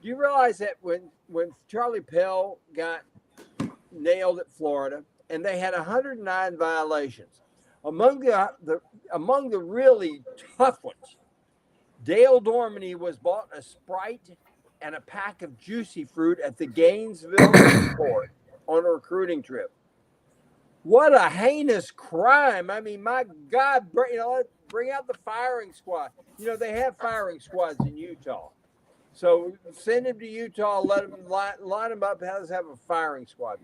[SPEAKER 6] Do you realize that when Charlie Pell got nailed at Florida, and they had 109 violations, among the really tough ones, Dale Dormany was bought a Sprite and a pack of Juicy Fruit at the Gainesville airport on a recruiting trip. What a heinous crime! I mean, my God, bring out the firing squad. They have firing squads in Utah. So send him to Utah, let him line them up, have a firing squad.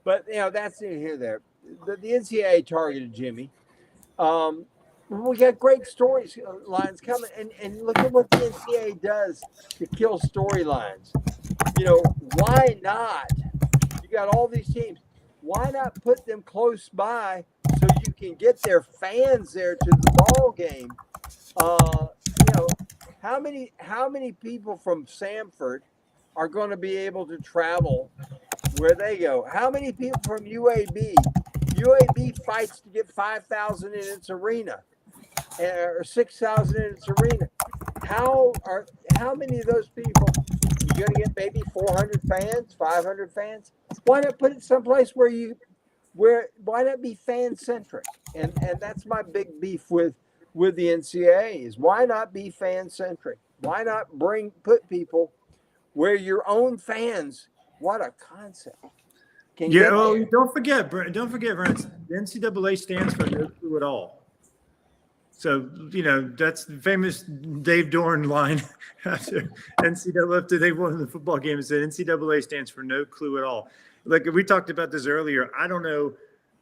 [SPEAKER 6] But, that's neither here nor there. The NCAA targeted Jimmy. We got great storylines coming. And look at what the NCAA does to kill storylines. Why not? You got all these teams. Why not put them close by so you can get their fans there to the ball game? How many people from Samford are going to be able to travel where they go? How many people from UAB? UAB fights to get 5,000 in its arena, or 6,000 in its arena. How many of those people? You're going to get maybe 400 fans, 500 fans. Why not put it someplace why not be fan centric? And that's my big beef with the NCAA, is why not be fan centric? Why not put people where your own fans? What a concept!
[SPEAKER 4] Don't forget, Brent. The NCAA stands for no clue at all. So that's the famous Dave Dorn line after they won the football game. It said NCAA stands for no clue at all. Like we talked about this earlier. I don't know.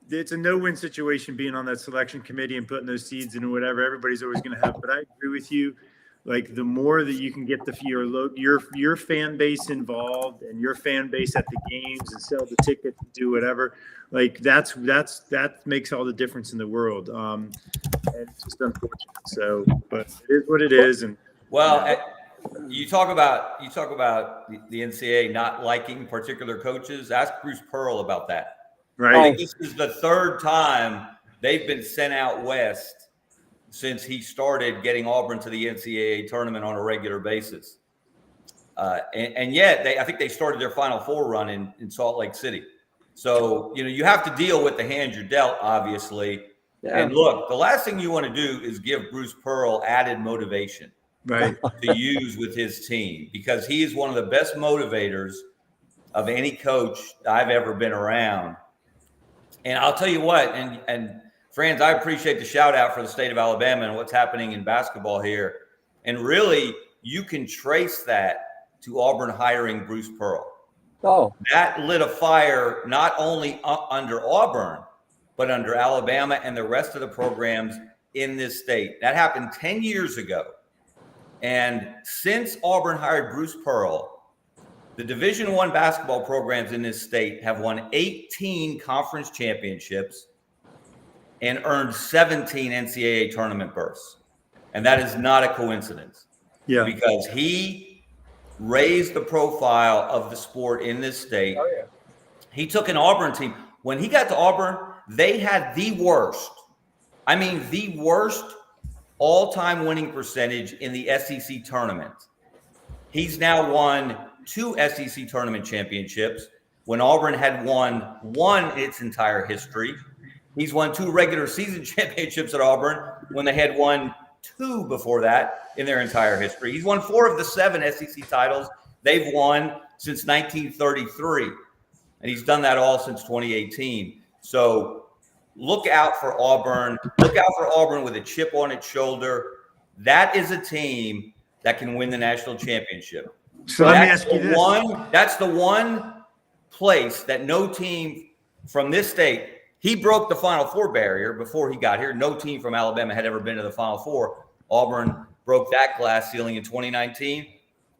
[SPEAKER 4] It's a no-win situation being on that selection committee and putting those seeds in whatever. Everybody's always going to have. But I agree with you. Like the more that you can get your fan base involved and your fan base at the games and sell the tickets and do whatever, like that makes all the difference in the world. And it's just unfortunate. So, but it is what it is. And
[SPEAKER 5] you talk about the NCAA not liking particular coaches. Ask Bruce Pearl about that.
[SPEAKER 4] Right.
[SPEAKER 5] I think this is the third time they've been sent out west since he started getting Auburn to the NCAA tournament on a regular basis. And yet I think they started their Final Four run in Salt Lake City. So, you have to deal with the hand you're dealt, obviously. Yeah. And look, the last thing you want to do is give Bruce Pearl added motivation to use with his team, because he is one of the best motivators of any coach I've ever been around. And I'll tell you what, and friends, I appreciate the shout out for the state of Alabama and what's happening in basketball here. And really, you can trace that to Auburn hiring Bruce Pearl.
[SPEAKER 6] Oh,
[SPEAKER 5] that lit a fire not only under Auburn, but under Alabama and the rest of the programs in this state. That happened 10 years ago. And since Auburn hired Bruce Pearl, the Division I basketball programs in this state have won 18 conference championships and earned 17 NCAA tournament berths. And that is not a coincidence.
[SPEAKER 4] Yeah.
[SPEAKER 5] Because he raised the profile of the sport in this state.
[SPEAKER 6] Oh, yeah.
[SPEAKER 5] He took an Auburn team. When he got to Auburn, they had the worst all-time winning percentage in the SEC tournament. He's now won 2 SEC tournament championships. when Auburn had won its entire history. He's won 2 regular season championships at Auburn when they had won 2 before that in their entire history. He's won 4 of the 7 SEC titles they've won since 1933. And he's done that all since 2018. So look out for Auburn. Look out for Auburn with a chip on its shoulder. That is a team that can win the national championship.
[SPEAKER 4] So let me ask you this.
[SPEAKER 5] That's the one place that no team from this state, he broke the Final Four barrier before he got here. No team from Alabama had ever been to the Final Four. Auburn broke that glass ceiling in 2019.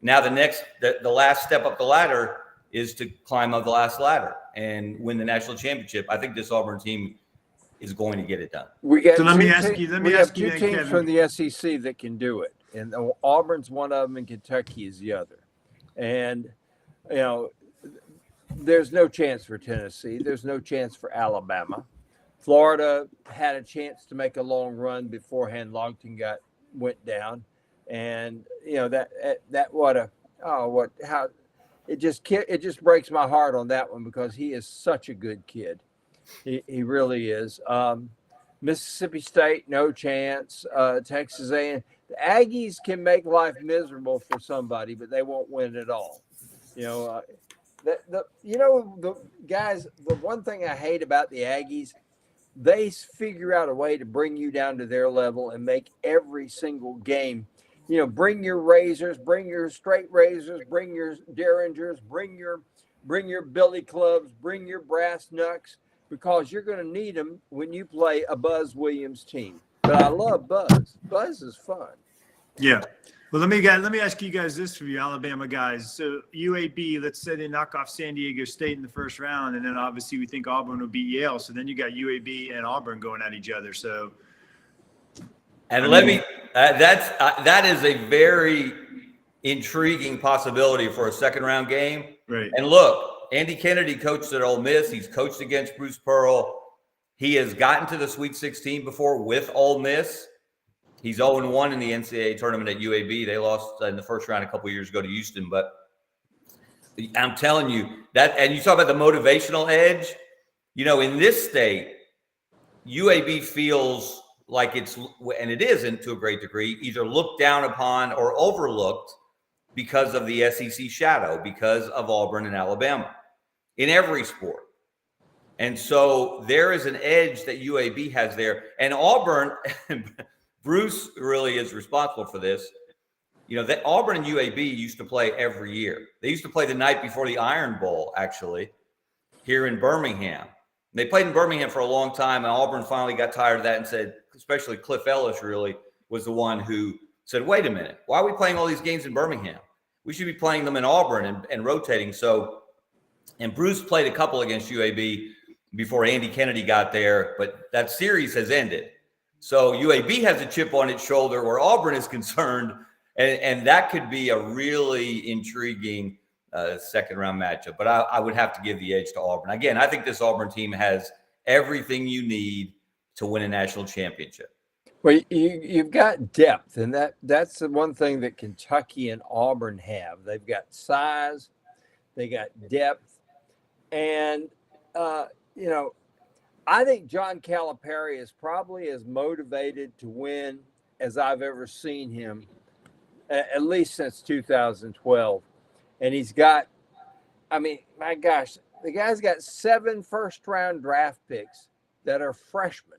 [SPEAKER 5] Now the last step up the ladder is to climb up the last ladder and win the national championship. I think this Auburn team is going to get it done.
[SPEAKER 4] Let me ask you
[SPEAKER 6] two
[SPEAKER 4] then,
[SPEAKER 6] teams
[SPEAKER 4] Kevin.
[SPEAKER 6] from the SEC that can do it, and Auburn's one of them, and Kentucky is the other. And there's no chance for Tennessee. There's no chance for Alabama. Florida had a chance to make a long run beforehand. Longton went down, and it just breaks my heart on that one because he is such a good kid. He really is. Mississippi State, no chance. Texas A&M. The Aggies can make life miserable for somebody, but they won't win at all. The guys, the one thing I hate about the Aggies, they figure out a way to bring you down to their level and make every single game. Bring your razors, bring your straight razors, bring your derringers, bring your billy clubs, bring your brass knucks, because you're going to need them when you play a Buzz Williams team. But I love Buzz. Buzz is fun.
[SPEAKER 4] Yeah. Well, let me ask you guys this for you Alabama guys. So UAB, let's say they knock off San Diego State in the first round, and then obviously we think Auburn will beat Yale. So then you got UAB and Auburn going at each other. So,
[SPEAKER 5] and that is a very intriguing possibility for a second round game.
[SPEAKER 4] Right.
[SPEAKER 5] And look, Andy Kennedy coached at Ole Miss. He's coached against Bruce Pearl. He has gotten to the Sweet 16 before with Ole Miss. He's 0-1 in the NCAA tournament at UAB. They lost in the first round a couple of years ago to Houston. But I'm telling you that, and you talk about the motivational edge. In this state, UAB feels like it's, and it isn't to a great degree, either looked down upon or overlooked because of the SEC shadow, because of Auburn and Alabama in every sport. And so there is an edge that UAB has there. And Auburn, Bruce really is responsible for this. That Auburn and UAB used to play every year. They used to play the night before the Iron Bowl, actually, here in Birmingham. They played in Birmingham for a long time, and Auburn finally got tired of that and said, especially Cliff Ellis really was the one who said, wait a minute, why are we playing all these games in Birmingham? We should be playing them in Auburn and rotating. So, and Bruce played a couple against UAB before Andy Kennedy got there, but that series has ended. So UAB has a chip on its shoulder where Auburn is concerned, and that could be a really intriguing second round matchup. But I would have to give the edge to Auburn. Again, I think this Auburn team has everything you need to win a national championship.
[SPEAKER 6] Well, you've got depth, and that's the one thing that Kentucky and Auburn have. They've got size, they got depth, and I think John Calipari is probably as motivated to win as I've ever seen him, at least since 2012. And he's got, my gosh, the guy's got 7 first-round draft picks that are freshmen.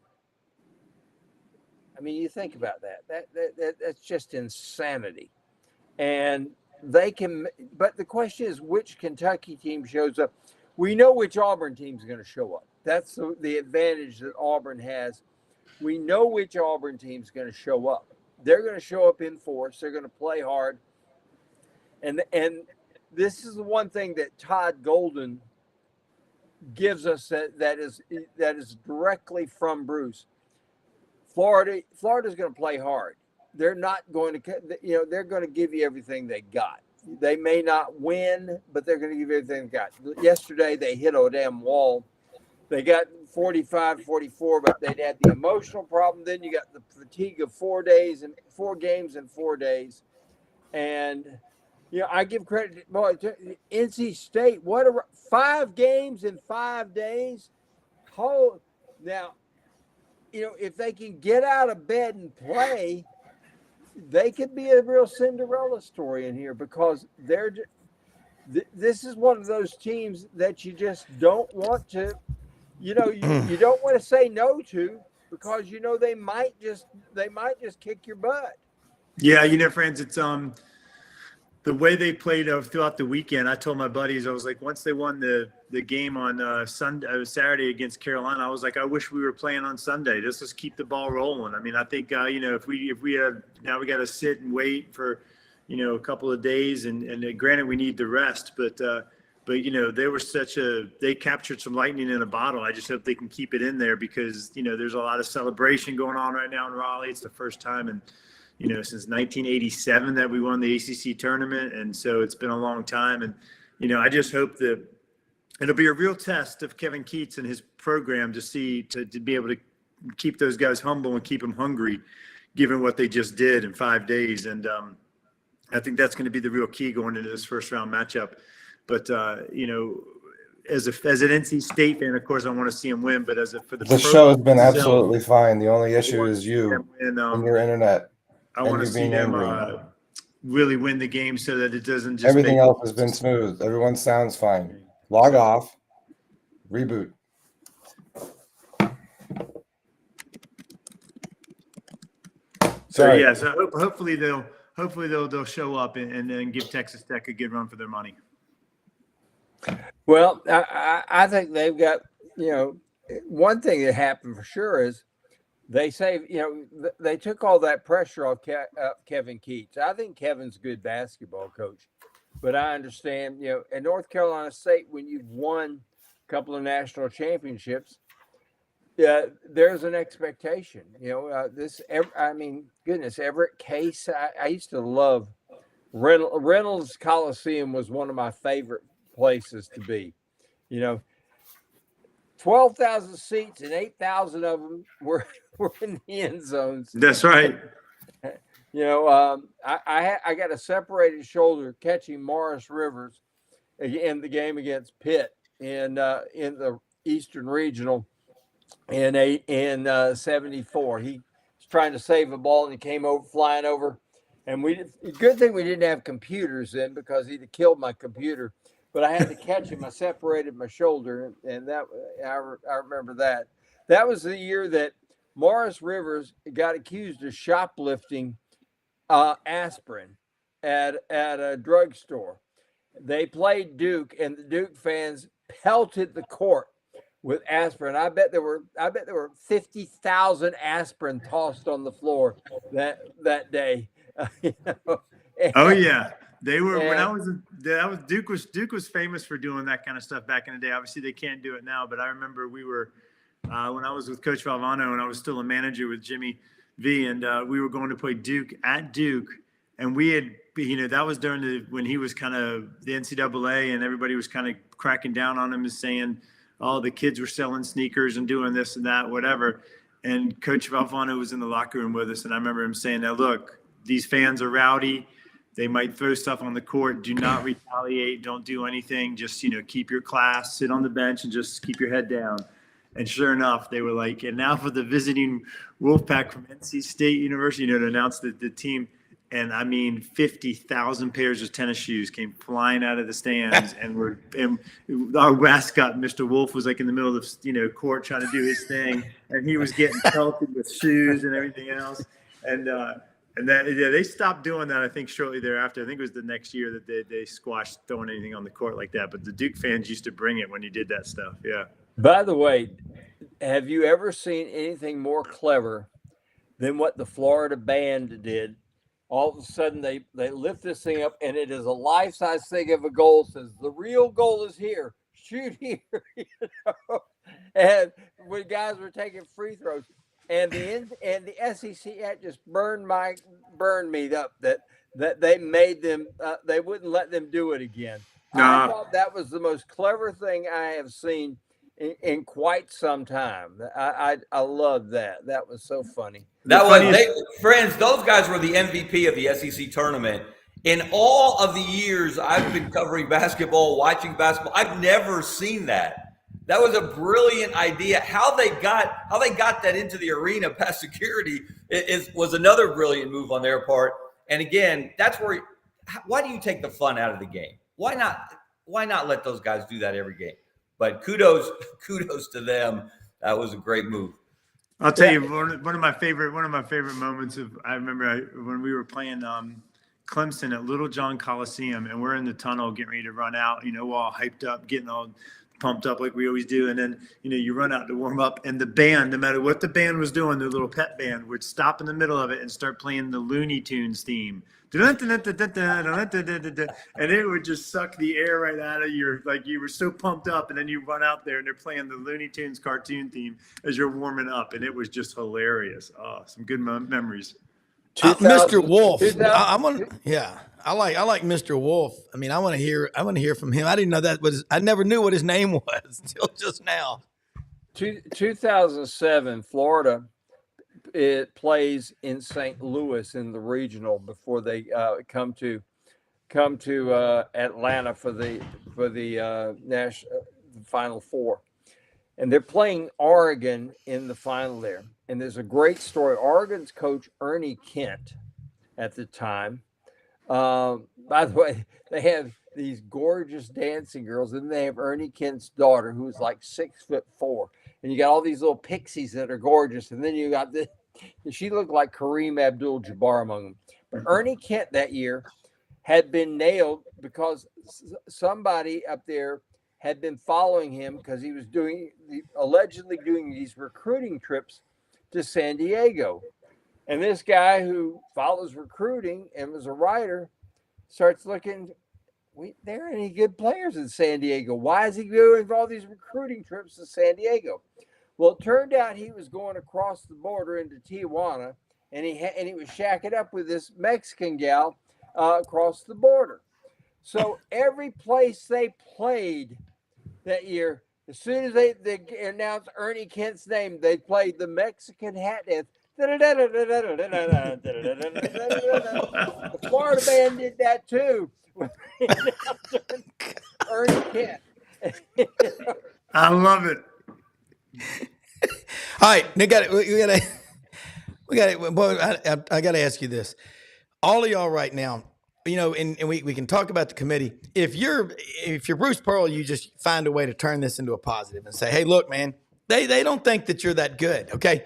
[SPEAKER 6] You think about that. That's just insanity. And they can, but the question is which Kentucky team shows up. We know which Auburn team is going to show up. That's the advantage that Auburn has. We know which Auburn team is going to show up. They're going to show up in force. They're going to play hard. And this is the one thing that Todd Golden gives us that is directly from Bruce. Florida's going to play hard. They're not going to, they're going to give you everything they got. They may not win, but they're going to give you everything they got. Yesterday, they hit a damn wall. They got 45-44, but they'd had the emotional problem. Then you got the fatigue of 4 days and 4 games in 4 days. And, I give credit to NC State. 5 games in 5 days. Now, if they can get out of bed and play, they could be a real Cinderella story in here, because this is one of those teams that you just don't want to, you don't want to say no to, because they might just kick your butt.
[SPEAKER 4] Yeah, friends, it's the way they played throughout the weekend. I told my buddies, I was like, once they won the game on Saturday against Carolina, I was like, I wish we were playing on Sunday. Just keep the ball rolling. I mean, I think if we have, now we got to sit and wait for a couple of days, and granted we need the rest, but they were they captured some lightning in a bottle. I just hope they can keep it in there, because there's a lot of celebration going on right now in Raleigh. It's the first time in since 1987 that we won the ACC tournament. And so it's been a long time. And, I just hope that it'll be a real test of Kevin Keats and his program to be able to keep those guys humble and keep them hungry, given what they just did in 5 days. And I think that's going to be the real key going into this first round matchup. But, as an NC State fan, of course, I want to see him win. But
[SPEAKER 7] the show has been absolutely fine. The only issue is you and your internet.
[SPEAKER 4] I want to see them really win the game, so that it doesn't just.
[SPEAKER 7] Everything else has been smooth. Everyone sounds fine. Log off. Reboot.
[SPEAKER 4] So yeah, so hopefully they'll show up and then give Texas Tech a good run for their money.
[SPEAKER 6] Well, I think they've got one thing that happened for sure is they saved, they took all that pressure off Kevin Keats. I think Kevin's a good basketball coach, but I understand, at North Carolina State, when you've won a couple of national championships, there's an expectation. Goodness, Everett Case. I used to love Reynolds Coliseum. Was one of my favorite places to be. 12,000 seats and 8,000 of them were in the end zones.
[SPEAKER 4] That's right.
[SPEAKER 6] I got a separated shoulder catching Morris Rivers in the game against Pitt in the Eastern Regional in 74. He was trying to save a ball and he came flying over, and good thing we didn't have computers then, because he'd have killed my computer. But I had to catch him. I separated my shoulder, and that I remember that. That was the year that Morris Rivers got accused of shoplifting aspirin at a drugstore. They played Duke, and the Duke fans pelted the court with aspirin. I bet there were 50,000 aspirin tossed on the floor that day.
[SPEAKER 4] Oh yeah. They were Duke was famous for doing that kind of stuff back in the day. Obviously, they can't do it now, but I remember we were when I was with Coach Valvano and I was still a manager with Jimmy V, and we were going to play Duke at Duke, and we had that was during when he was kind of the NCAA, and everybody was kind of cracking down on him and saying, "Oh, the kids were selling sneakers and doing this and that, whatever." And Coach Valvano was in the locker room with us, and I remember him saying, "Now look, these fans are rowdy. They might throw stuff on the court. Do not retaliate. Don't do anything. Just, keep your class, sit on the bench, and just keep your head down." And sure enough, they were like, and now for the visiting Wolfpack from NC State University, to announce the team. And 50,000 pairs of tennis shoes came flying out of the stands, and our mascot, Mr. Wolf, was like in the middle of the court trying to do his thing, and he was getting pelted with shoes and everything else. And they stopped doing that, I think, shortly thereafter. I think it was the next year that they squashed throwing anything on the court like that. But the Duke fans used to bring it when you did that stuff. Yeah.
[SPEAKER 6] By the way, have you ever seen anything more clever than what the Florida band did? All of a sudden, they lift this thing up, and it is a life-size thing of a goal. Says, the real goal is here. Shoot here. And when guys were taking free throws. And the SEC had just burned me up that they made them they wouldn't let them do it again. I thought that was the most clever thing I have seen in quite some time. I love that. That was so funny.
[SPEAKER 5] Friends, those guys were the MVP of the SEC tournament In all of the years I've been covering basketball, watching basketball, I've never seen that. That was a brilliant idea. How they got that into the arena past security was another brilliant move on their part. And again, that's where. Why do you take the fun out of the game? Why not let those guys do that every game? But kudos to them. That was a great move.
[SPEAKER 4] I'll tell you one of my favorite moments I remember when we were playing Clemson at Little John Coliseum, and we're in the tunnel getting ready to run out, all hyped up, getting all pumped up like we always do. And then, you run out to warm up, and the band, no matter what the band was doing, their little pet band would stop in the middle of it and start playing the Looney Tunes theme. And it would just suck the air right out of you. Like you were so pumped up, and then you run out there and they're playing the Looney Tunes cartoon theme as you're warming up. And it was just hilarious. Oh, some good memories.
[SPEAKER 1] Mr. Wolf. I like Mr. Wolf. I mean, I want to hear from him. I didn't know I never knew what his name was until just now.
[SPEAKER 6] 2007, Florida. It plays in St. Louis in the regional before they come to Atlanta for the national Final Four, and they're playing Oregon in the final there. And there's a great story. Oregon's coach Ernie Kent at the time. By the way, they have these gorgeous dancing girls, and they have Ernie Kent's daughter, who's like 6'4", and you got all these little pixies that are gorgeous, and then you got this. She looked like Kareem Abdul-Jabbar among them. But Ernie Kent that year had been nailed because somebody up there had been following him because he was allegedly doing these recruiting trips to San Diego. And this guy who follows recruiting and was a writer starts looking, there aren't any good players in San Diego. Why is he doing all these recruiting trips to San Diego? Well, it turned out he was going across the border into Tijuana, and he was shacking up with this Mexican gal across the border. So every place they played that year, as soon as they announced Ernie Kent's name, they played the Mexican hat dance. The Florida band did that too. Ernie Kent.
[SPEAKER 4] I love it.
[SPEAKER 1] All right, we got it. I got to ask you this. All of y'all right now, and we can talk about the committee. If you're Bruce Pearl, you just find a way to turn this into a positive and say, hey, look, man, they don't think that you're that good. Okay.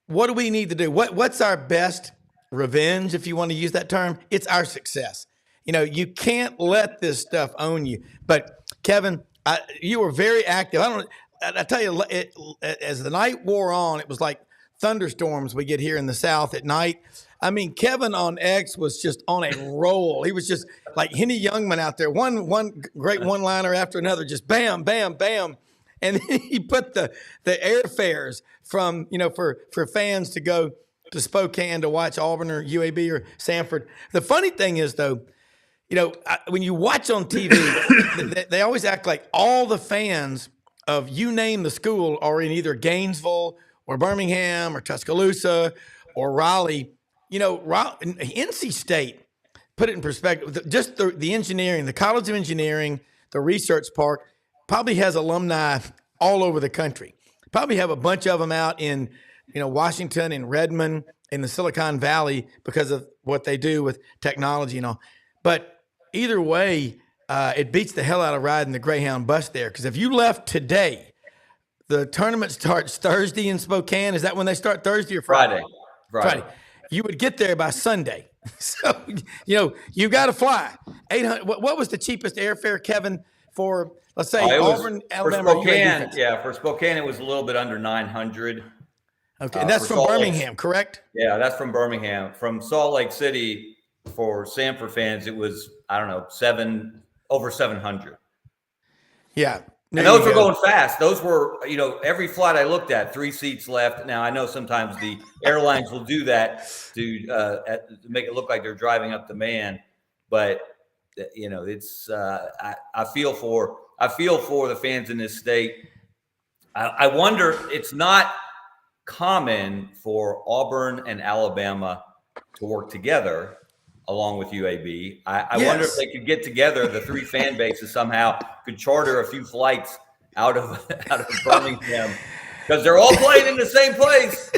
[SPEAKER 1] What do we need to do? What's our best revenge, if you want to use that term? It's our success. You can't let this stuff own you. But Kevin, you were very active. I tell you, as the night wore on, it was like thunderstorms we get here in the South at night. I mean, Kevin on X was just on a roll. He was just like Henny Youngman out there. One great one-liner after another, just bam, bam, bam. And then he put the airfares from, for fans to go to Spokane to watch Auburn or UAB or Samford. The funny thing is, though, when you watch on TV, they always act like all the fans of you name the school are in either Gainesville or Birmingham or Tuscaloosa or Raleigh. NC State, put it in perspective, just the engineering, the College of Engineering, the Research Park, probably has alumni all over the country. Probably have a bunch of them out in, Washington and Redmond in the Silicon Valley because of what they do with technology and all. But either way, it beats the hell out of riding the Greyhound bus there. Because if you left today, the tournament starts Thursday in Spokane. Is that when they start, Thursday or Friday? Friday. You would get there by Sunday. So, you got to fly. 800. What was the cheapest airfare, Kevin, for, let's say, Auburn, Alabama?
[SPEAKER 5] For Spokane, for Spokane, it was a little bit under 900.
[SPEAKER 1] Okay, and that's from Birmingham, correct?
[SPEAKER 5] Yeah, that's from Birmingham. From Salt Lake City, for Samford fans, it was, I don't know, over 700.
[SPEAKER 1] Yeah.
[SPEAKER 5] And those were going fast. Those were, every flight I looked at, 3 seats left. Now, I know sometimes the airlines will do that to make it look like they're driving up demand. But, it's I feel for the fans in this state. I wonder, it's not common for Auburn and Alabama to work together. along with UAB. I wonder if they could get together, the three fan bases somehow could charter a few flights out of Birmingham, because they're all playing in the same place,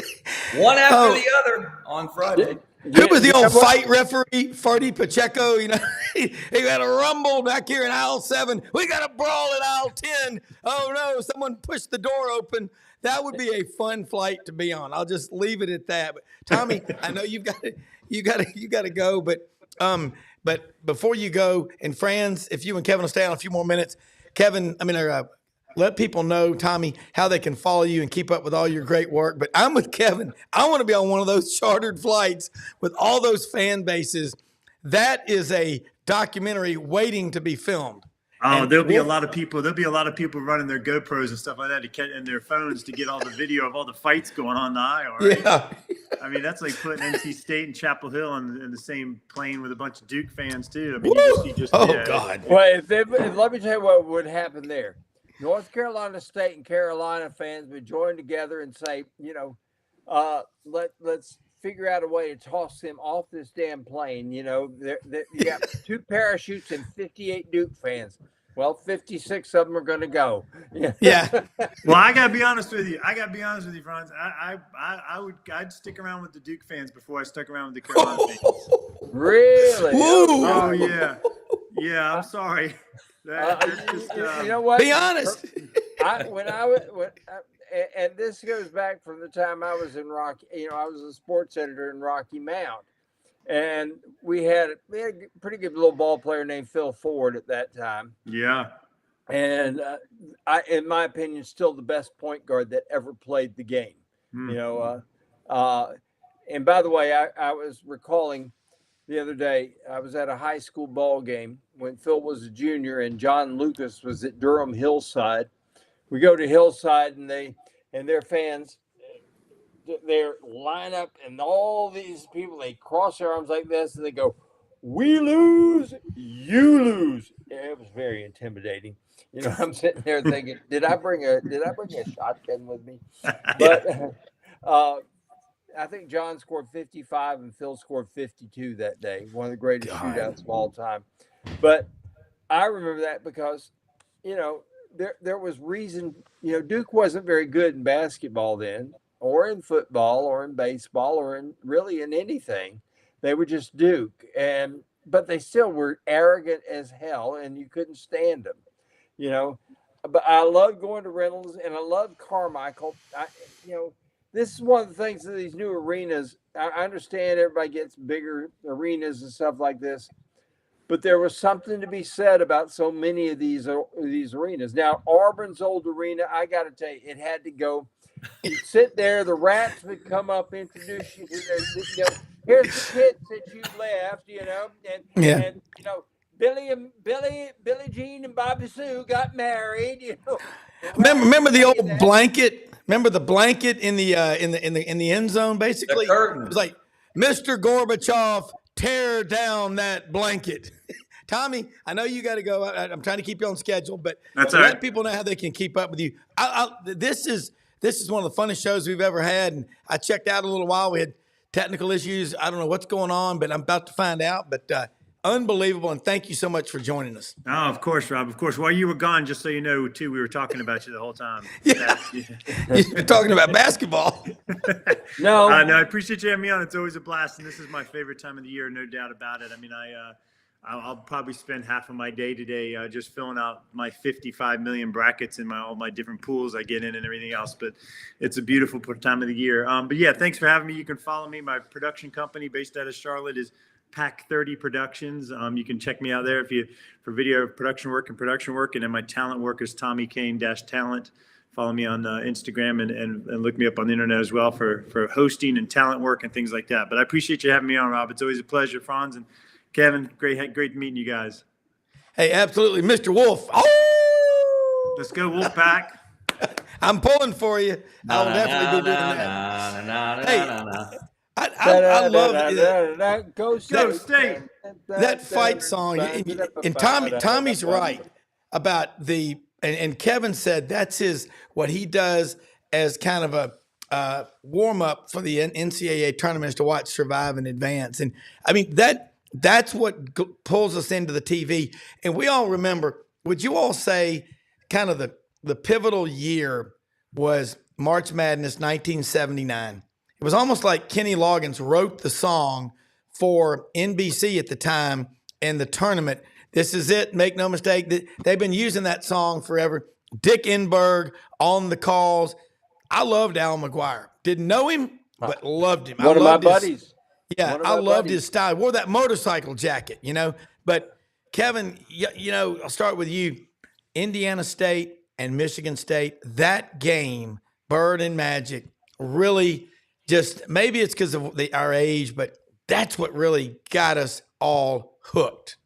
[SPEAKER 5] one after the other on Friday.
[SPEAKER 1] Who was the old fight referee, Fardy Pacheco? You know, he got a rumble back here in aisle 7. We got a brawl in aisle 10. Oh no, someone pushed the door open. That would be a fun flight to be on. I'll just leave it at that. But Tommy, I know you got to go. But before you go, and Franz, if you and Kevin will stay on a few more minutes, Kevin, let people know, Tommy, how they can follow you and keep up with all your great work. But I'm with Kevin. I want to be on one of those chartered flights with all those fan bases. That is a documentary waiting to be filmed.
[SPEAKER 4] Oh, there'll be a lot of people. There'll be a lot of people running their GoPros and stuff like that to catch in their phones to get all the video of all the fights going on in the aisle. Right? Yeah, I mean that's like putting NC State and Chapel Hill in the same plane with a bunch of Duke fans too. I mean,
[SPEAKER 1] God.
[SPEAKER 6] Well, let me tell you what would happen there. North Carolina State and Carolina fans would join together and say, let's figure out a way to toss them off this damn plane. You got 2 parachutes and 58 Duke fans. Well, 56 of them are going to go.
[SPEAKER 1] Yeah.
[SPEAKER 4] Well, I got to be honest with you. Franz. I'd stick around with the Duke fans before I stuck around with the Carolina fans.
[SPEAKER 6] Really?
[SPEAKER 1] Woo.
[SPEAKER 4] Oh, yeah. Yeah, I'm sorry.
[SPEAKER 6] You know what?
[SPEAKER 1] Be honest.
[SPEAKER 6] And this goes back from the time I was in Rocky. I was a sports editor in Rocky Mount, and we had a pretty good little ball player named Phil Ford at that time.
[SPEAKER 4] Yeah,
[SPEAKER 6] and in my opinion, still the best point guard that ever played the game. And by the way, I was recalling the other day, I was at a high school ball game when Phil was a junior and John Lucas was at Durham Hillside. We go to Hillside and their fans, they line up, and all these people, they cross their arms like this and they go, "We lose, you lose." Yeah, it was very intimidating. I'm sitting there thinking, did I bring a shotgun with me? But I think John scored 55 and Phil scored 52 that day. One of the greatest shootouts of all time. But I remember that because, there was reason, Duke wasn't very good in basketball then, or in football, or in baseball, or really in anything. They were just Duke. But they still were arrogant as hell, and you couldn't stand them, But I love going to Reynolds, and I love Carmichael. This is one of the things of these new arenas. I understand everybody gets bigger arenas and stuff like this, but there was something to be said about so many of these arenas. Now, Auburn's old arena, I got to tell you, it had to go. You'd sit there, the rats would come up, introduce you to their, here's the kids that you left, and Billie Jean and Bobby Sue got married,
[SPEAKER 1] Remember the old blanket? Remember the blanket in the end zone? Basically, it was like, Mr. Gorbachev, tear down that blanket. Tommy, I know you got to go. I'm trying to keep you on schedule, but let people know how they can keep up with you. This is one of the funnest shows we've ever had, and I checked out a little while. We had technical issues. I don't know what's going on, but I'm about to find out. But unbelievable, and thank you so much for joining us.
[SPEAKER 4] Oh, of course, Rob. Of course. While you were gone, just so you know, too, we were talking about you the whole time.
[SPEAKER 1] Yeah. You're talking about basketball.
[SPEAKER 6] No,
[SPEAKER 4] I appreciate you having me on. It's always a blast, and this is my favorite time of the year, no doubt about it. I mean, I'll probably spend half of my day today just filling out my 55 million brackets in all my different pools I get in and everything else. But it's a beautiful time of the year. But yeah, thanks for having me. You can follow me. My production company based out of Charlotte is Pack 30 Productions. You can check me out there for video production work, and then my talent work is Tommy Kane-Talent. Follow me on Instagram and look me up on the internet as well for hosting and talent work and things like that. But I appreciate you having me on, Rob. It's always a pleasure. Franz and Kevin, great meeting you guys.
[SPEAKER 1] Hey, absolutely, Mr. Wolf. Oh,
[SPEAKER 4] let's go, Wolf Pack.
[SPEAKER 1] I'm pulling for you. I'll definitely be doing that. Hey. I love it.
[SPEAKER 6] Go State.
[SPEAKER 1] That fight song, and Tommy's right about and Kevin said that's what he does as kind of a warm up for the NCAA tournaments to watch Survive and Advance. And I mean, that that's what pulls us into the TV. And we all remember, would you all say kind of the pivotal year was March Madness 1979? It was almost like Kenny Loggins wrote the song for NBC at the time and the tournament. This is it. Make no mistake. They've been using that song forever. Dick Enberg on the calls. I loved Al McGuire. Didn't know him, but loved him.
[SPEAKER 6] One of my buddies.
[SPEAKER 1] Yeah, I loved his style. Wore that motorcycle jacket, But Kevin, I'll start with you. Indiana State and Michigan State, that game, Bird and Magic, really just, maybe it's because of our age, but that's what really got us all hooked.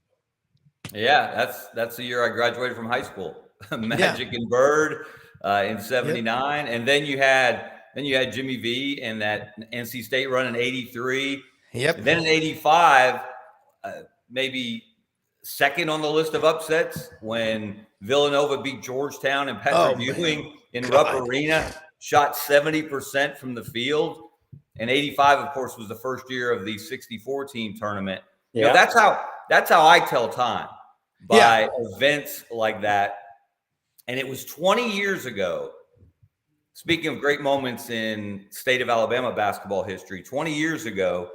[SPEAKER 5] Yeah, that's the year I graduated from high school. Magic and Bird in '79, yep. And then you had Jimmy V and that NC State run in '83.
[SPEAKER 1] Yep.
[SPEAKER 5] And then in '85, maybe second on the list of upsets when Villanova beat Georgetown and Patrick Ewing in Rupp Arena, shot 70% from the field. And '85, of course, was the first year of the 64-team tournament. Yeah. That's how I tell time, by events like that. And it was 20 years ago. Speaking of great moments in state of Alabama basketball history, 20 years ago,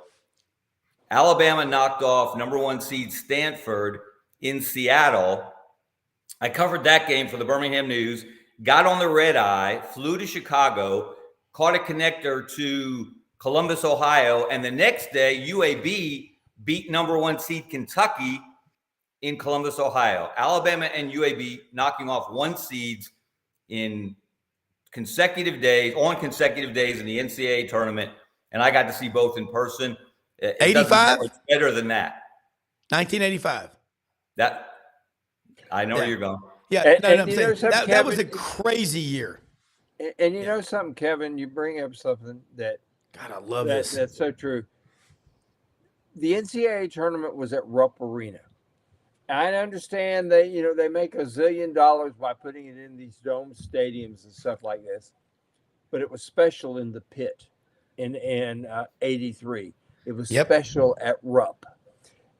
[SPEAKER 5] Alabama knocked off number 1 seed Stanford in Seattle. I covered that game for the Birmingham News, got on the red eye, flew to Chicago, caught a connector to Columbus, Ohio, and the next day UAB beat number 1 seed Kentucky in Columbus, Ohio. Alabama and UAB knocking off 1 seeds on consecutive days in the NCAA tournament, and I got to see both in person.
[SPEAKER 1] 85?
[SPEAKER 5] It's better than that.
[SPEAKER 1] 1985.
[SPEAKER 5] That I know where you're going.
[SPEAKER 1] Yeah, that was a crazy year.
[SPEAKER 6] And you know something, Kevin, you bring up something that
[SPEAKER 1] God, I love this.
[SPEAKER 6] That's so true. The NCAA tournament was at Rupp Arena. I understand they make $1 zillion by putting it in these dome stadiums and stuff like this, but it was special in the pit in '83. It was special at Rupp,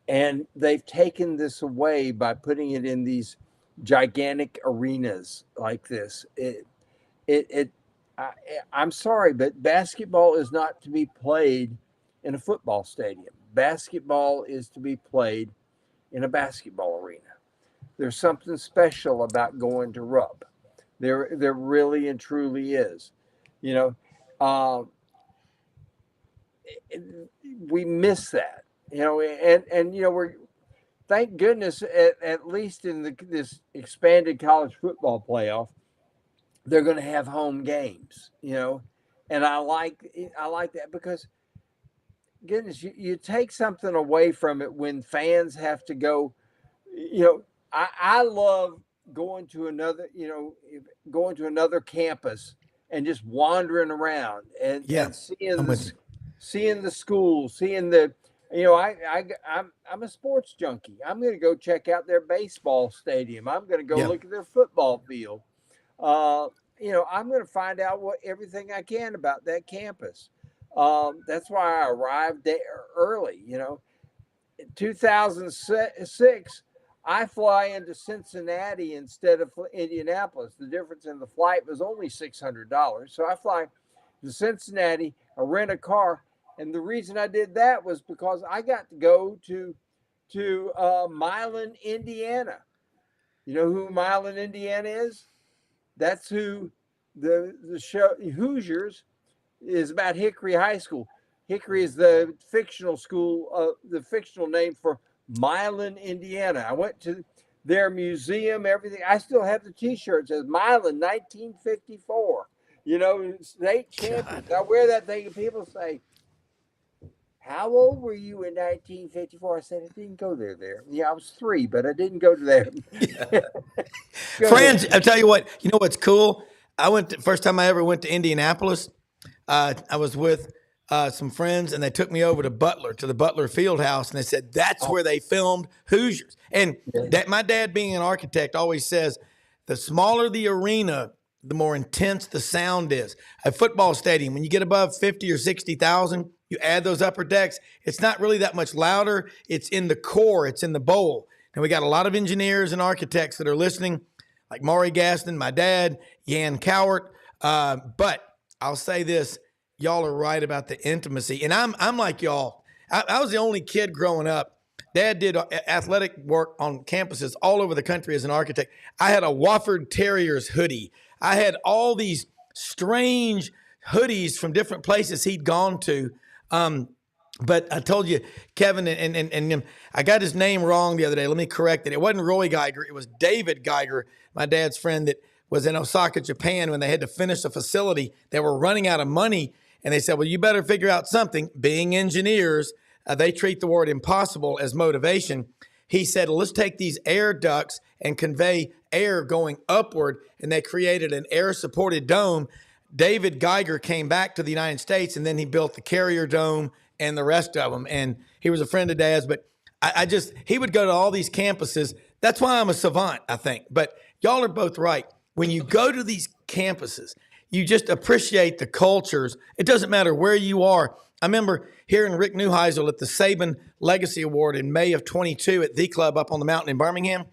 [SPEAKER 6] and they've taken this away by putting it in these gigantic arenas like this. I'm sorry, but basketball is not to be played in a football stadium. Basketball is to be played in a basketball arena. There's something special about going to Rupp. There really and truly is. We miss that. We're, thank goodness, at least in this expanded college football playoff, they're going to have home games. And I like that because, goodness, you take something away from it when fans have to go. I love going to another campus and just wandering around and seeing the school, seeing the. I'm a sports junkie. I'm going to go check out their baseball stadium. I'm going to go look at their football field. I'm going to find out everything I can about that campus. That's why I arrived there early. In 2006, I fly into Cincinnati instead of Indianapolis. The difference in the flight was only $600. So I fly to Cincinnati, I rent a car. And the reason I did that was because I got to go to Milan, Indiana. You know who Milan, Indiana is? That's who the show Hoosiers is about. Hickory High School. Hickory is the fictional school, the fictional name for Milan, Indiana. I went to their museum, everything. I still have the T-shirt. It says Milan, 1954. State champions. I wear that thing and people say, "How old were you in 1954?" I said, "I didn't go there. Yeah, I was 3, but I didn't go to there."
[SPEAKER 1] Friends, I'll tell you what. You know what's cool? First time I ever went to Indianapolis. I was with some friends, and they took me over to the Butler Field House, and they said that's where they filmed Hoosiers. And that my dad, being an architect, always says the smaller the arena, the more intense the sound is. A football stadium, when you get above 50 or 60,000, you add those upper decks, it's not really that much louder. It's in the core, it's in the bowl. And we got a lot of engineers and architects that are listening, like Maury Gaston, my dad, Jan Cowart. But I'll say this, y'all are right about the intimacy. And I'm like y'all. I was the only kid growing up. Dad did athletic work on campuses all over the country as an architect. I had a Wofford Terriers hoodie. I had all these strange hoodies from different places he'd gone to. But I told you, Kevin, and I got his name wrong the other day. Let me correct it. It wasn't Roy Geiger. It was David Geiger, my dad's friend that was in Osaka, Japan, when they had to finish a facility. They were running out of money, and they said, well, you better figure out something. Being engineers, they treat the word impossible as motivation. He said, well, let's take these air ducts and convey air going upward, and they created an air-supported dome. David Geiger came back to the United States, and then he built the Carrier Dome and the rest of them. And he was a friend of Dad's, but he would go to all these campuses. That's why I'm a savant, I think. But y'all are both right. When you go to these campuses, you just appreciate the cultures. It doesn't matter where you are. I remember hearing Rick Neuheisel at the Saban Legacy Award in May of 22 at the club up on the mountain in Birmingham.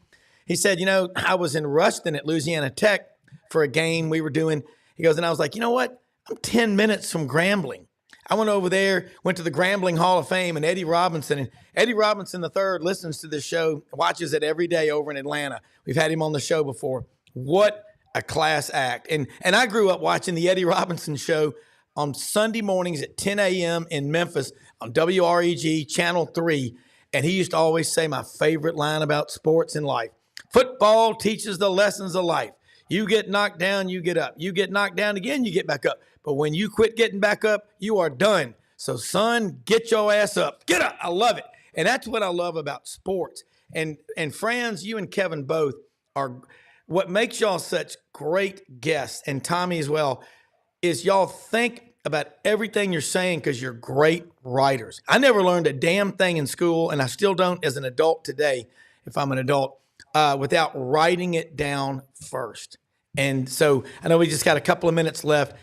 [SPEAKER 1] He said, I was in Ruston at Louisiana Tech for a game we were doing. He goes, and I was like, you know what? I'm 10 minutes from Grambling. I went over there, went to the Grambling Hall of Fame, and Eddie Robinson III listens to this show, watches it every day over in Atlanta. We've had him on the show before. What a class act. And I grew up watching the Eddie Robinson show on Sunday mornings at 10 a.m. in Memphis on WREG Channel 3. And he used to always say my favorite line about sports in life. Football teaches the lessons of life. You get knocked down, you get up. You get knocked down again, you get back up. But when you quit getting back up, you are done. So, son, get your ass up. Get up. I love it. And that's what I love about sports. And Franz, you and Kevin both are what makes y'all such great guests, and Tommy as well, is y'all think about everything you're saying because you're great writers. I never learned a damn thing in school, and I still don't as an adult today, if I'm an adult, without writing it down first. And so I know we just got a couple of minutes left.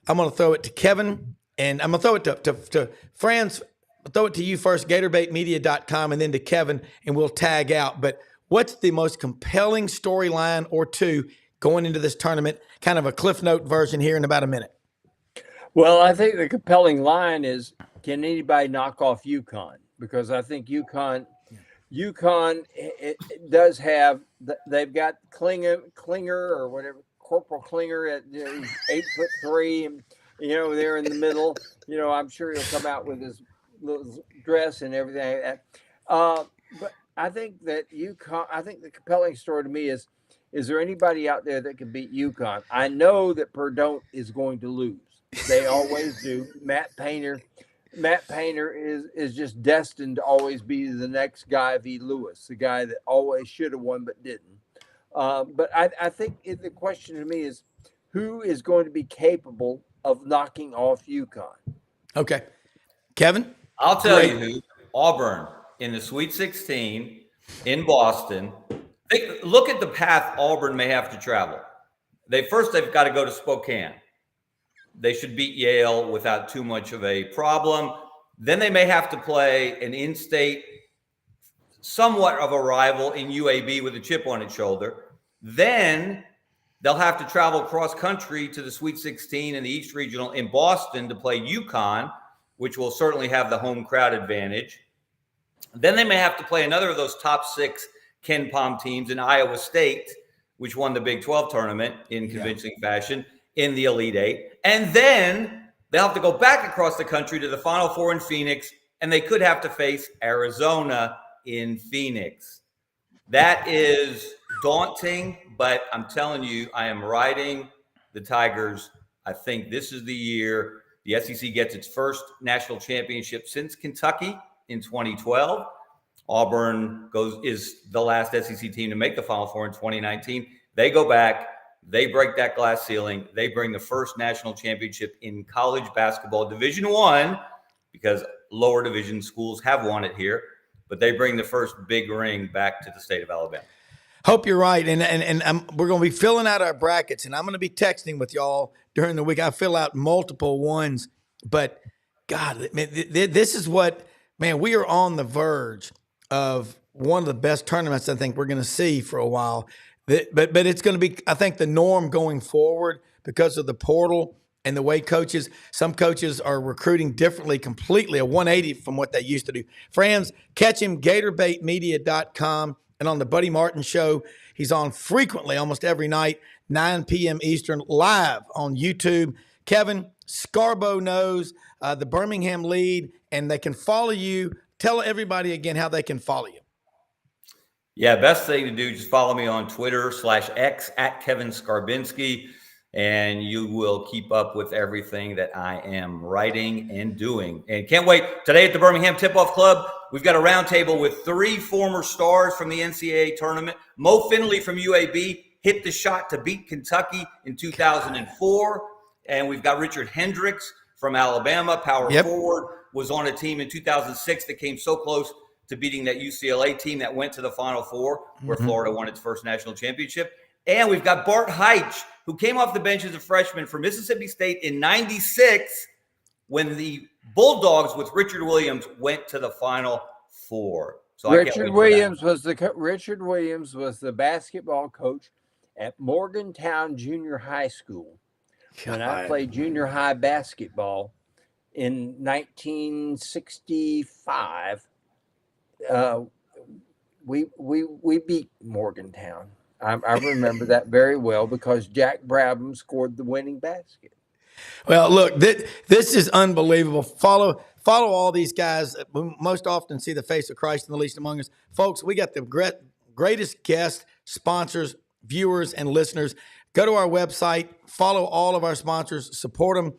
[SPEAKER 1] I'm going to throw it to Kevin, and I'm going to throw it to Franz. I'll throw it to you first, GatorbaitMedia.com, and then to Kevin, and we'll tag out. But what's the most compelling storyline or two going into this tournament? Kind of a Cliff Note version here in about a minute.
[SPEAKER 6] Well, I think the compelling line is, can anybody knock off UConn? Because I think UConn it does have, they've got Klinger or whatever, Corporal Klinger at 8'3", and they're in the middle. I'm sure he'll come out with his little dress and everything like that. But I think that UConn, I think the compelling story to me is there anybody out there that can beat UConn? I know that Purdue is going to lose. They always do. Matt Painter is just destined to always be the next Guy V. Lewis, the guy that always should have won but didn't. But I think the question to me is, who is going to be capable of knocking off UConn?
[SPEAKER 1] Okay. Kevin?
[SPEAKER 5] I'll tell you who. Auburn in the Sweet 16 in Boston. Look at the path Auburn may have to travel. They've got to go to Spokane. They should beat Yale without too much of a problem. Then they may have to play an in-state, somewhat of a rival in UAB with a chip on its shoulder. Then they'll have to travel cross-country to the Sweet 16 and the East Regional in Boston to play UConn, which will certainly have the home crowd advantage. Then they may have to play another of those top 6 Ken Pom teams in Iowa State, which won the Big 12 tournament in convincing fashion in the Elite Eight. And then they'll have to go back across the country to the Final Four in Phoenix, and they could have to face Arizona in Phoenix. That is daunting, but I'm telling you, I am riding the Tigers. I think this is the year the SEC gets its first national championship since Kentucky in 2012. Auburn is the last SEC team to make the Final Four in 2019. They go back. They break that glass ceiling. They bring the first national championship in college basketball, Division I, because lower division schools have won it here, but they bring the first big ring back to the state of Alabama.
[SPEAKER 1] Hope you're right. And we're going to be filling out our brackets, and I'm going to be texting with y'all during the week. I fill out multiple ones, but God, man, this is what, man, we are on the verge of one of the best tournaments I think we're going to see for a while. But it's going to be, I think, the norm going forward because of the portal and the way some coaches are recruiting differently, completely a 180 from what they used to do. Friends, catch him, GatorbaitMedia.com, and on the Buddy Martin Show. He's on frequently, almost every night, 9 p.m. Eastern, live on YouTube. Kevin, Scarbo knows the Birmingham lead, and they can follow you. Tell everybody again how they can follow you.
[SPEAKER 5] Yeah, best thing to do, just follow me on Twitter /X at Kevin Scarbinsky, and you will keep up with everything that I am writing and doing. And can't wait. Today at the Birmingham Tip-Off Club, we've got a roundtable with 3 former stars from the NCAA tournament. Mo Finley from UAB hit the shot to beat Kentucky in 2004. And we've got Richard Hendricks from Alabama, power forward, was on a team in 2006 that came so close to beating that UCLA team that went to the Final Four, where Florida won its first national championship. And we've got Bart Heitch, who came off the bench as a freshman for Mississippi State in '96 when the Bulldogs with Richard Williams went to the Final Four. So
[SPEAKER 6] Richard Williams was the basketball coach at Morgantown Junior High School when I played junior high basketball in 1965. We beat Morgantown. I remember that very well because Jack Brabham scored the winning basket.
[SPEAKER 1] Well, look, this is unbelievable. Follow all these guys. We most often see the face of Christ in the least among us. Folks, we got the greatest guests, sponsors, viewers, and listeners. Go to our website, follow all of our sponsors, support them.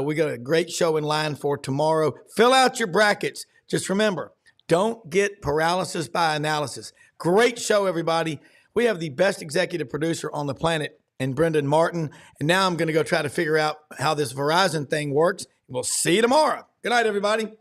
[SPEAKER 1] We got a great show in line for tomorrow. Fill out your brackets. Just remember, don't get paralysis by analysis. Great show, everybody. We have the best executive producer on the planet in Brenden Martin. And now I'm going to go try to figure out how this Verizon thing works. We'll see you tomorrow. Good night, everybody.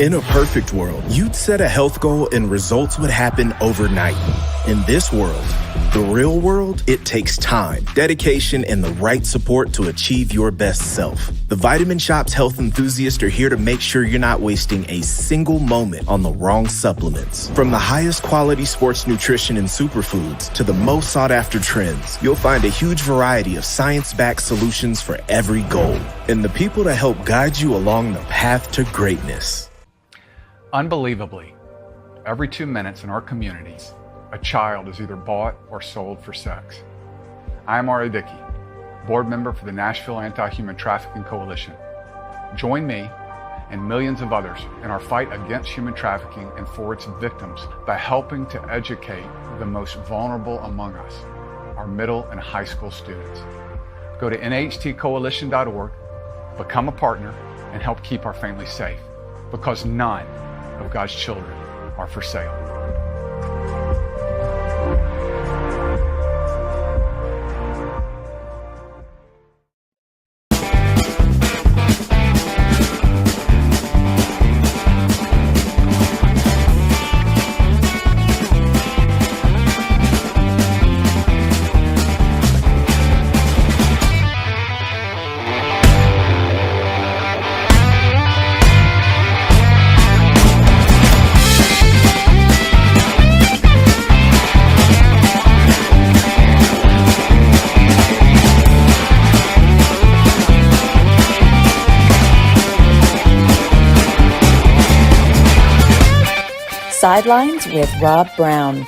[SPEAKER 8] In a perfect world, you'd set a health goal and results would happen overnight. In this world, the real world, it takes time, dedication, and the right support to achieve your best self. The Vitamin Shop's health enthusiasts are here to make sure you're not wasting a single moment on the wrong supplements. From the highest quality sports nutrition and superfoods to the most sought-after trends, you'll find a huge variety of science-backed solutions for every goal, and the people to help guide you along the path to greatness.
[SPEAKER 9] Unbelievably, every 2 minutes in our communities, a child is either bought or sold for sex. I am Ari Dickey, board member for the Nashville Anti-Human Trafficking Coalition. Join me and millions of others in our fight against human trafficking and for its victims by helping to educate the most vulnerable among us, our middle and high school students. Go to nhtcoalition.org, become a partner, and help keep our families safe, because none of God's children are for sale.
[SPEAKER 3] Sidelines with Rob Browne.